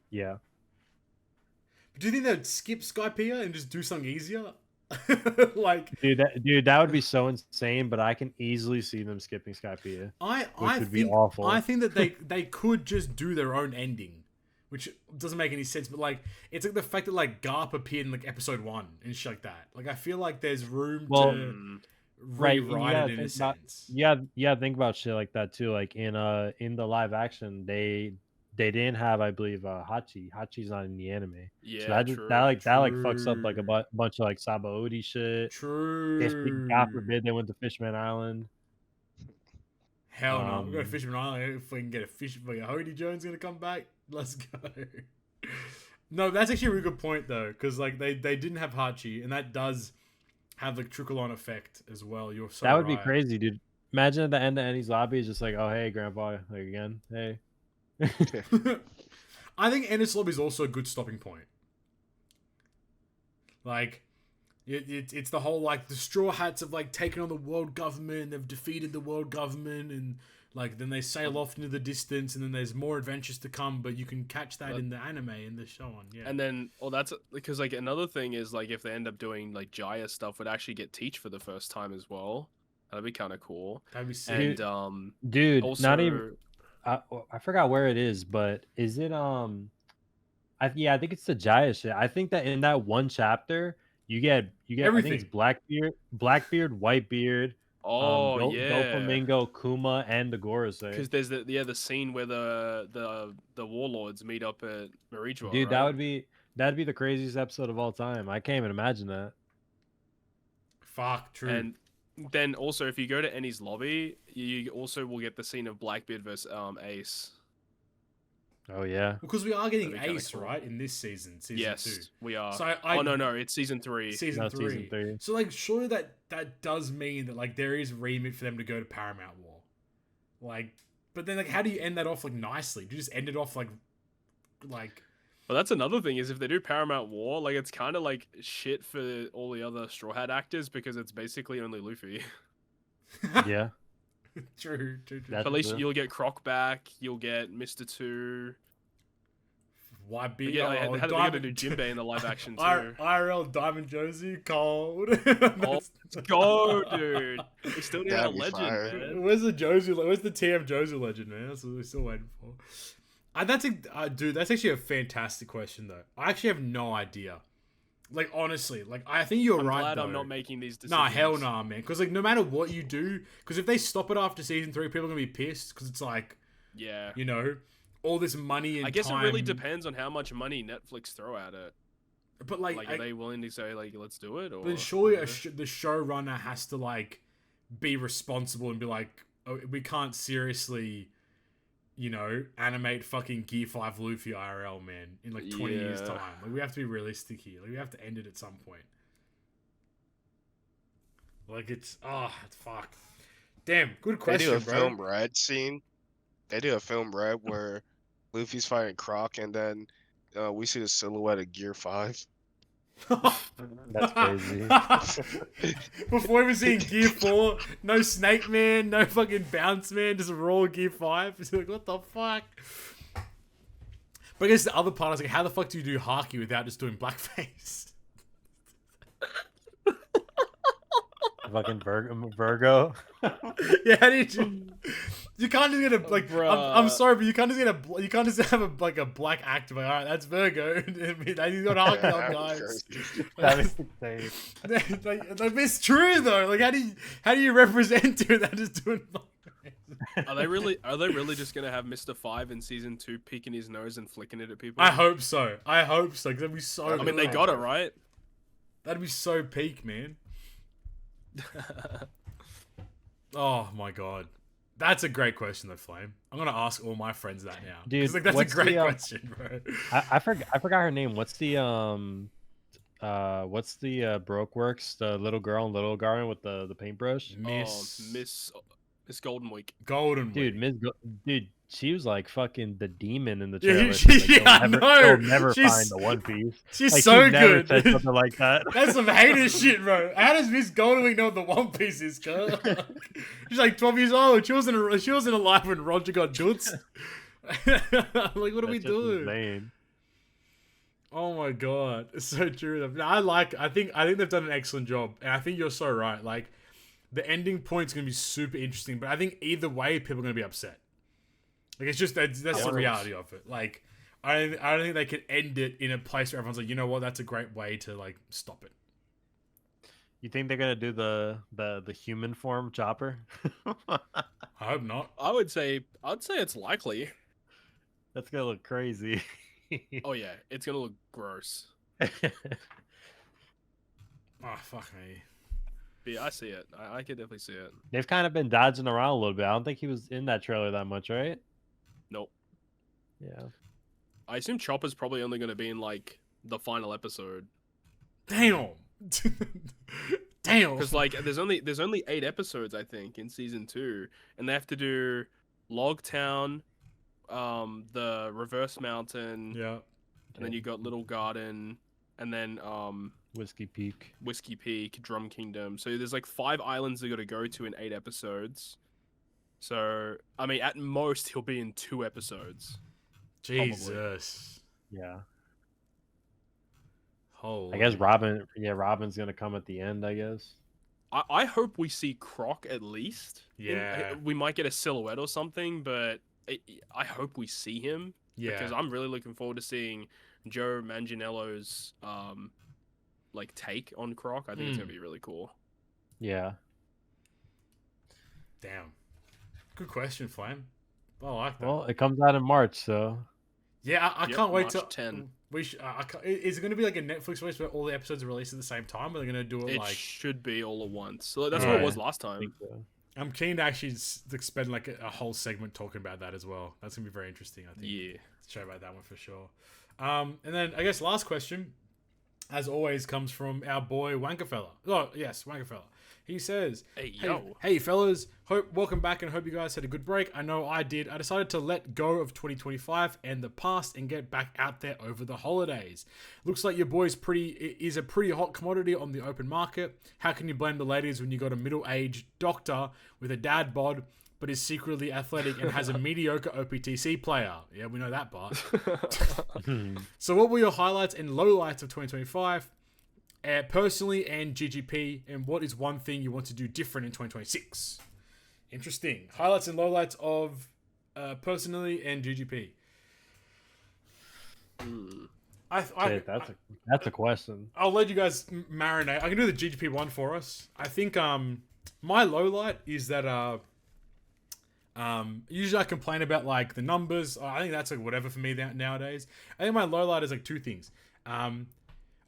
Yeah. But do you think they'd skip Skypiea and just do something easier? Like, dude, that would be so insane. But I can easily see them skipping Skypiea, which would be awful. I think that they could just do their own ending, which doesn't make any sense. But like, it's like the fact that like Garp appeared in like episode 1 and shit like that. Like, I feel like there's room to rewrite it in a sense. Think about shit like that too. Like in the live action, they didn't have, I believe, Hachi. Hachi's not in the anime. Yeah, so that fucks up like a bunch of like Sabaody shit. True. If God forbid they went to Fishman Island. Hell no, we go to Fishman Island. If we can get a fish, like a Hody Jones gonna come back, let's go. No, that's actually a really good point though, because like they didn't have Hachi, and that does have the trickle on effect as well. You're so that would be crazy, dude. Imagine at the end of Annie's lobby is just like, oh hey, Grandpa, like again, hey. I think Ennis Lobby is also a good stopping point. Like, it's the whole like the Straw Hats have like taken on the world government, they've defeated the world government, and like then they sail off into the distance, and then there's more adventures to come. But you can catch that in the anime and the show on. Yeah, and then that's because like another thing is like if they end up doing like Jaya stuff, would actually get Teach for the first time as well. That'd be kind of cool. That'd be sick. And dude, also, not even. I forgot where it is, but is it I think it's the Jaya shit. I think that in that one chapter you get everything. I think it's Blackbeard, Whitebeard, Doflamingo, Kuma, and the Gorosei. Because there's the scene where the warlords meet up at Marichua. Dude, right? that'd be the craziest episode of all time. I can't even imagine that. Fuck, true. And then also, if you go to Enies Lobby, you also will get the scene of Blackbeard versus Ace. Oh yeah, because we are getting Ace cool. Right in this season. Yes, 2. We are. So no, it's season 3. Season 3. So like, surely that does mean that like there is remit for them to go to Paramount War. Like, but then like, how do you end that off like nicely? Do you just end it off like But that's another thing is if they do Paramount War, like it's kind of like shit for all the other Straw Hat actors because it's basically only Luffy. Yeah. True. But at least you'll get Croc back. You'll get Mr. 2. Why be? Yeah, they had to do Jinbei in the live action too. IRL Diamond Josie cold. Let's go, dude. We still need a That'd be legend, fire. man. Where's the Josie? Where's the TM Josie legend, man? That's what we're still waiting for. Dude, that's actually a fantastic question, though. I actually have no idea. Like, honestly, like, I think you're right, glad though. I'm not making these decisions. Nah, hell nah, man. Because, like, no matter what you do, because if they stop it after season 3, people are going to be pissed, because it's like, yeah, you know, all this money and I guess time. it really depends on how much money Netflix throw at it. But, like are they willing to say, like, let's do it? Or but surely the showrunner has to, like, be responsible and be like, oh, we can't seriously, you know, animate fucking Gear 5 Luffy IRL, man, in like 20 years' time. Like, we have to be realistic here. Like, we have to end it at some point. Like, it's fuck. Damn, good question, They do a bro. film Red scene. They do a film Red where Luffy's fighting Croc, and then we see the silhouette of Gear 5. That's crazy. Before we seeing Gear 4, no Snake Man, no fucking Bounce Man, just raw Gear 5. It's like, what the fuck? But I guess the other part is like, how the fuck do you do Haki without just doing blackface? Fucking Virgo. Yeah, how do you can't just get a like. I'm sorry, but you can't just have a black actor. Like, all right, that's Virgo. I mean, he's got Haki on, guys. That is insane. Like, it's true though. Like, how do you represent it without just doing blackface? Are they really just gonna have Mr. 5 in season 2 picking his nose and flicking it at people? I hope so. Cause that'd be so. I mean, they got it right. That'd be so peak, man. Oh my god, that's a great question though, Flame. I'm gonna ask all my friends that now, dude. Like, that's a great question, bro. I forgot her name. What's the Brokeworks, the little girl in Little Garden with the paintbrush? Miss Golden Week. Dude, she was like fucking the demon in the Yeah, trailer. She'll never find the One Piece. She's like, so she never good. said something like that. That's some hater shit, bro. How does Miss Golden Week know what the One Piece is, cuz? She's like 12 years old. She wasn't alive when Roger got dutzed. Like, what are we doing? Insane. Oh my god, it's so true. I think they've done an excellent job, and I think you're so right. Like, the ending point's gonna be super interesting, but I think either way, people are gonna be upset. Like, it's just that's the reality of it. Like, I don't think they can end it in a place where everyone's like, you know what, that's a great way to like stop it. You think they're gonna do the human form Chopper? I hope not. I'd say it's likely. That's gonna look crazy. Oh yeah, it's gonna look gross. Oh fuck me. But yeah, I see it. I can definitely see it. They've kind of been dodging around a little bit. I don't think he was in that trailer that much, right? Nope. Yeah. I assume Chopper's probably only going to be in like the final episode. Damn. Damn. Because like there's only 8 episodes I think in season 2, and they have to do Logtown, the Reverse Mountain, Yeah. and then you got Little Garden, and then Whiskey Peak, Drum Kingdom. So there's like 5 islands they got to go to in 8 episodes. So I mean, at most he'll be in 2 episodes. Jesus. Probably. Yeah. Holy. I guess Robin's gonna come at the end, I guess. I hope we see Croc at least. Yeah. We might get a silhouette or something, but I hope we see him. Yeah. Because I'm really looking forward to seeing Joe Manganiello's like take on Croc. I think it's gonna be really cool. Yeah. Damn. Good question, Flame. I like that. Well, it comes out in March, so. Yeah, I can't wait March till 10. Is it going to be like a Netflix release where all the episodes are released at the same time? Or are they going to do it like? It should be all at once. So that's what it was last time. So. I'm keen to actually spend like a whole segment talking about that as well. That's going to be very interesting, I think. Yeah. Show about that one for sure. And then I guess last question, as always, comes from our boy Wankafella. Oh yes, Wankafella. He says, Yo. Hey fellas, welcome back and hope you guys had a good break. I know I did. I decided to let go of 2025 and the past and get back out there over the holidays. Looks like your boy's is a pretty hot commodity on the open market. How can you blame the ladies when you got a middle-aged doctor with a dad bod but is secretly athletic and has a mediocre OPTC player? Yeah, we know that part. So what were your highlights and lowlights of 2025? Personally and GGP, and what is one thing you want to do different in 2026? Interesting. Highlights and lowlights of personally and GGP. That's a question. I'll let you guys marinate. I can do the GGP one for us. I think my lowlight is that usually I complain about like the numbers. I think that's like whatever for me nowadays. I think my lowlight is like two things.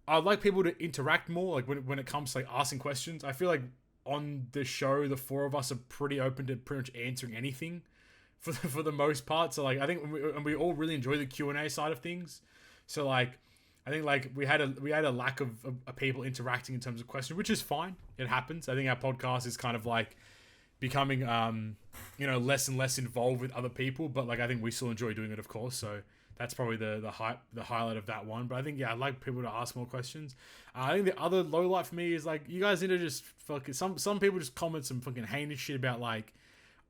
I'd like people to interact more, like when it comes to like asking questions. I feel like on the show, the four of us are pretty open to pretty much answering anything, for the most part. So like I think we all really enjoy the Q&A side of things. So like I think like we had a lack of people interacting in terms of questions, which is fine. It happens. I think our podcast is kind of like becoming less and less involved with other people, but like I think we still enjoy doing it, of course. So that's probably the highlight of that one. But I think, I'd like people to ask more questions. I think the other low light for me is like, you guys need to just fucking, some people just comment some fucking heinous shit about like,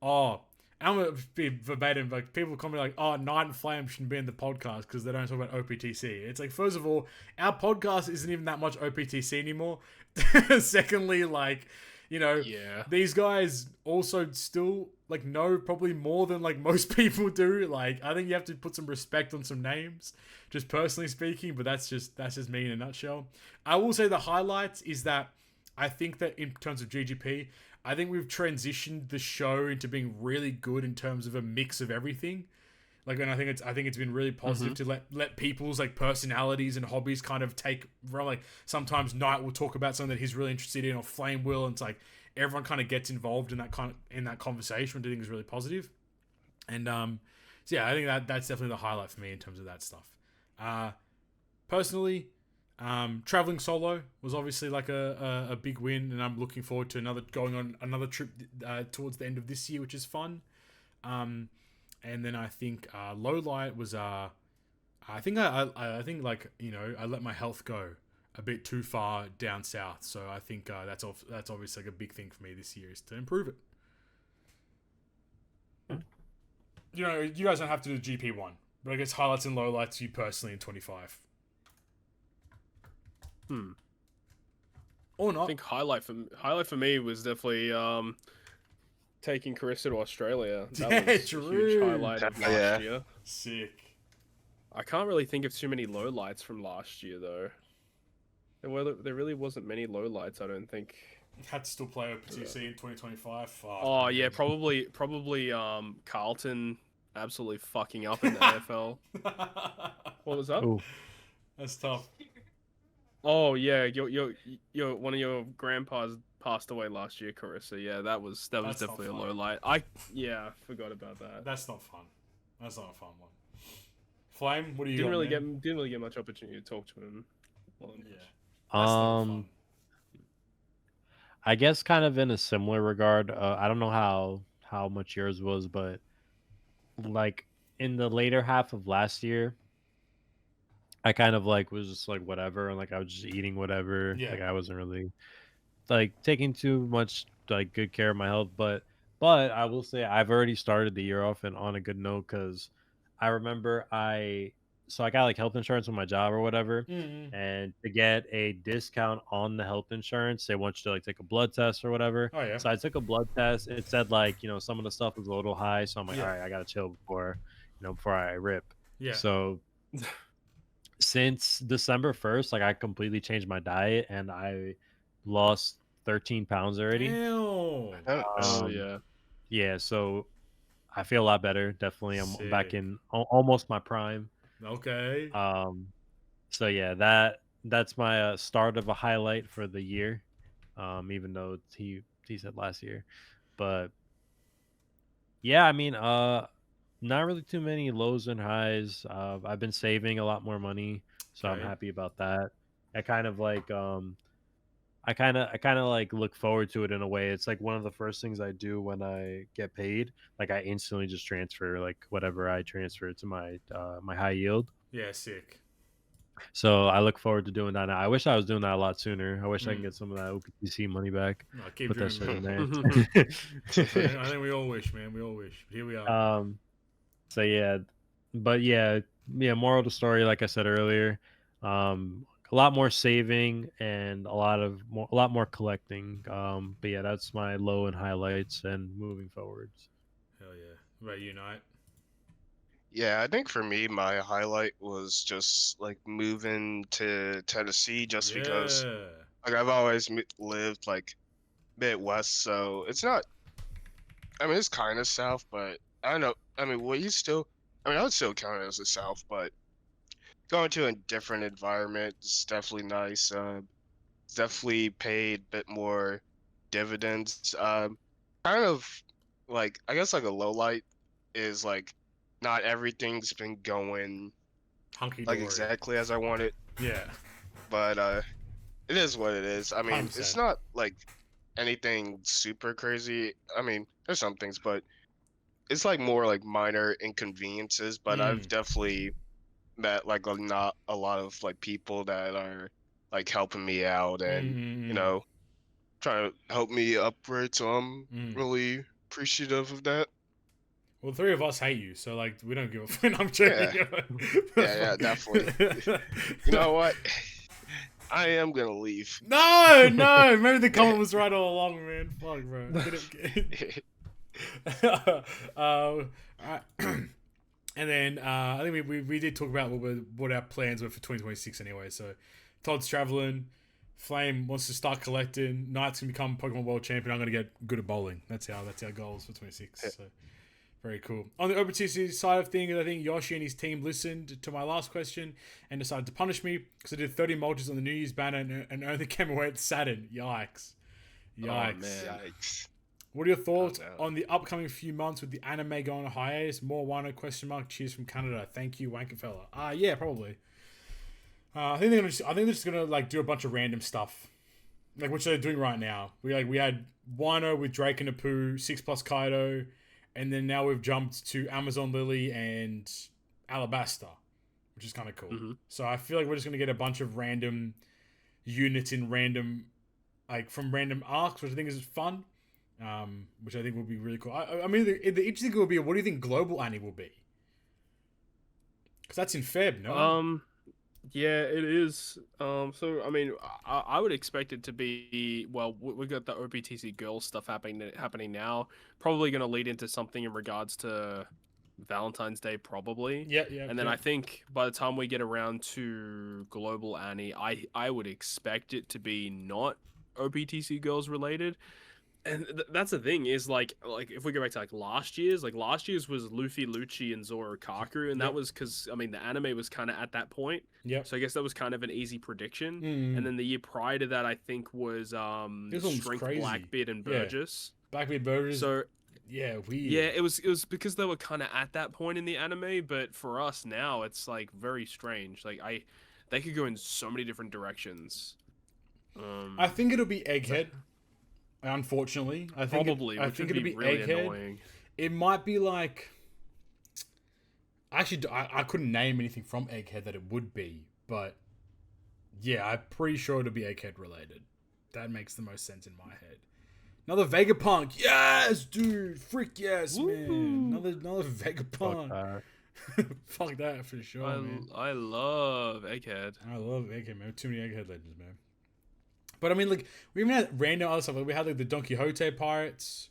I'm gonna be verbatim, like people comment like, Night and Flame shouldn't be in the podcast because they don't talk about OPTC. It's like, first of all, our podcast isn't even that much OPTC anymore. Secondly, like, these guys also still like know probably more than like most people do. Like I think you have to put some respect on some names, just personally speaking, but that's just me in a nutshell. I will say the highlights is that I think that in terms of GGP, I think we've transitioned the show into being really good in terms of a mix of everything. Like, and I think it's been really positive to let people's like personalities and hobbies kind of take. Like sometimes Knight will talk about something that he's really interested in, or Flame will, and it's like everyone kind of gets involved in that conversation, which I think is really positive. And so yeah, I think that's definitely the highlight for me in terms of that stuff. Personally, traveling solo was obviously like a big win, and I'm looking forward to going on another trip towards the end of this year, which is fun. And then I think low light was I think I let my health go a bit too far down south. So I think that's obviously like a big thing for me this year is to improve it. You guys don't have to do GP1, but I guess highlights and lowlights you personally in 25. Or not. I think highlight for me was definitely taking Carissa to Australia. That was a huge highlight of last year. Sick. I can't really think of too many lowlights from last year though. There really wasn't many lowlights, I don't think. Had to still play OPTC in 2025. Oh yeah, probably Carlton absolutely fucking up in the AFL. What was that? Ooh. That's tough. Oh yeah, your one of your grandpas passed away last year, Carissa. Yeah, that was definitely a low light. I forgot about that. That's not fun. That's not a fun one. Flame, what do you didn't really get much opportunity to talk to him. I guess kind of in a similar regard. I don't know how much yours was, but like in the later half of last year, I kind of like was just like whatever, and like I was just eating whatever. Yeah. Like I wasn't really like taking too much like good care of my health, but I will say I've already started the year off and on a good note, because I remember I got like health insurance with my job or whatever, and to get a discount on the health insurance, they want you to like take a blood test or whatever. Oh yeah. So I took a blood test. It said like some of the stuff was a little high, so I'm like, all right, I gotta chill before I rip. Yeah. So since December 1st, like I completely changed my diet and I lost 13 pounds already. Ew. Yeah, so I feel a lot better. Definitely, I'm back in almost my prime. Okay. So yeah, that's my start of a highlight for the year. Even though he said last year, but yeah, I mean, not really too many lows and highs. I've been saving a lot more money, so I'm happy about that. I kind of like I kind of like look forward to it in a way. It's like one of the first things I do when I get paid. Like I instantly just transfer like whatever I transfer to my my high yield. Yeah, sick. So I look forward to doing that now. I wish I was doing that a lot sooner. I wish I can get some of that OPTC money back. No, keep Put that doing shit in there. I think we all wish, man. We all wish. But here we are. So yeah, but yeah, moral of the story, like I said earlier, a lot more saving and a lot more collecting. But yeah, that's my low and highlights and moving forwards. Hell yeah. What about you, Knight? Yeah, I think for me, my highlight was just like moving to Tennessee, just because like I've always lived like Midwest, so it's not. I mean, it's kind of South, but I don't know. I mean, will you still? I mean, I would still count it as the South, but going to a different environment is definitely nice. It's definitely paid a bit more dividends. Kind of like I guess like a low light is like not everything's been going hunky like dory. exactly as I wanted, Yeah. but it is what it is. I mean, 100%. it's not like anything super crazy. I mean, there's some things, but it's like more like minor inconveniences. But I've definitely met like not a lot of like people that are like helping me out and you know trying to help me upgrade. So I'm really appreciative of that. Well, the three of us hate you, so like we don't give a fuck. I'm joking. Yeah, definitely. You know what? I am gonna leave. No, maybe the comment was right all along, man. Fuck, bro. And then I think we did talk about what our plans were for 2026 anyway. So Todd's traveling. Flame wants to start collecting. Knight's gonna become Pokemon World Champion. I'm gonna get good at bowling. That's our goals for 26. So very cool. On the OPTC side of things, I think Yoshi and his team listened to my last question and decided to punish me because I did 30 multis on the New Year's banner and only came away at Saturn. Yikes. Oh, man. Yikes. What are your thoughts on the upcoming few months with the anime going on hiatus? More Wano ? Cheers from Canada. Thank you, Wankafella. Yeah, probably. I think they're just gonna like do a bunch of random stuff, like which they're doing right now. We had Wano with Drake and Apu, 6+ Kaido, and then now we've jumped to Amazon Lily and Alabasta, which is kind of cool. Mm-hmm. So I feel like we're just gonna get a bunch of random units in random, like from random arcs, which I think is fun. Which I think will be really cool. I mean, the interesting thing will be, what do you think global anime will be? Because that's in Feb, no? Yeah, it is. So I mean, I would expect it to be, well, we got the OPTC girls stuff happening now. Probably going to lead into something in regards to Valentine's Day, probably. Yeah. And then I think by the time we get around to global anime, I would expect it to be not OPTC girls related. And that's the thing is like if we go back to like last year's was Luffy, Lucci, and Zoro Kaku, and that was because I mean the anime was kind of at that point. Yeah. So I guess that was kind of an easy prediction. And then the year prior to that, I think was Strength, Blackbeard, and Burgess. Blackbeard, Burgess. So yeah, weird. Yeah, it was because they were kind of at that point in the anime, but for us now, it's like very strange. Like they could go in so many different directions. I think it'll be Egghead. Unfortunately, I think it'll be really Egghead. Annoying. It might be like. Actually, I couldn't name anything from Egghead that it would be, but yeah, I'm pretty sure it'll be Egghead related. That makes the most sense in my head. Another Vegapunk, yes, dude, freak yes, man. Another Vegapunk. Fuck that for sure, man. I love Egghead. I love Egghead, man. Too many Egghead legends, man. But I mean, like, we even had random other stuff. Like, we had like the Don Quixote pirates.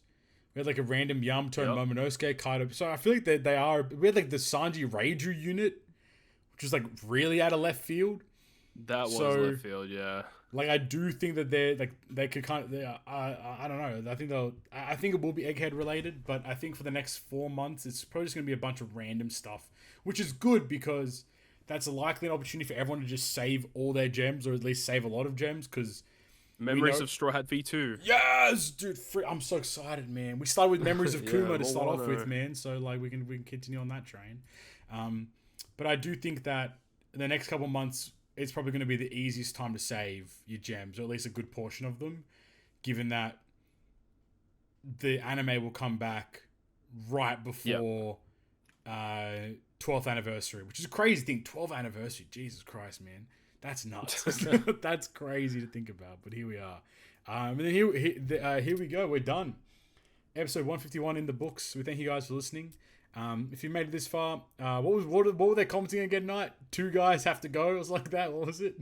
We had like a random Yamato and Momonosuke kind of. So I feel like they are. We had like the Sanji Reiju unit, which was like really out of left field. That was left field, yeah. Like I do think that they could kind of. I don't know. I think it will be Egghead related, but I think for the next 4 months, it's probably just going to be a bunch of random stuff, which is good because that's likely an opportunity for everyone to just save all their gems, or at least save a lot of gems, because. Memories of Straw Hat V2. Yes, dude! I'm so excited, man. We started with Memories of Kuma to start off with, man. So like we can continue on that train. But I do think that in the next couple of months, it's probably going to be the easiest time to save your gems, or at least a good portion of them, given that the anime will come back right before 12th anniversary, which is a crazy thing. 12th anniversary, Jesus Christ, man. That's nuts. That's crazy to think about, but here we are. And then here we go. We're done. Episode 151 in the books. We thank you guys for listening. If you made it this far, what were they commenting again tonight? 2 guys have to go. It was like that. What was it?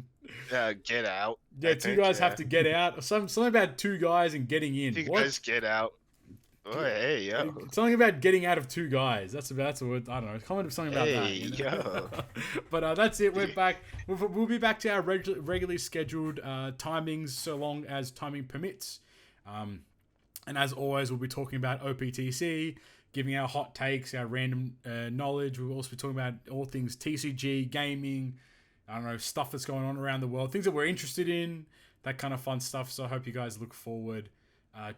Get out. Yeah, 2 guys have to get out. Or something about 2 guys and getting in. 2 guys get out. Oh, hey, yo. Something about getting out of 2 guys. That's a word. I don't know. Comment something about that. You know? But that's it. We're back. We'll be back to our regularly scheduled timings, so long as timing permits. And as always, we'll be talking about OPTC, giving our hot takes, our random knowledge. We'll also be talking about all things TCG, gaming, I don't know, stuff that's going on around the world, things that we're interested in, that kind of fun stuff. So I hope you guys look forward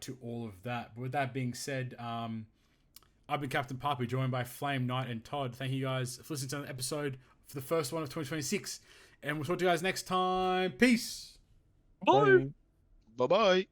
to all of that. But with that being said, I've been Captain Papi, joined by Flame, Knight, and Todd. Thank you guys for listening to the episode for the first one of 2026. And we'll talk to you guys next time. Peace. Bye. Bye-bye.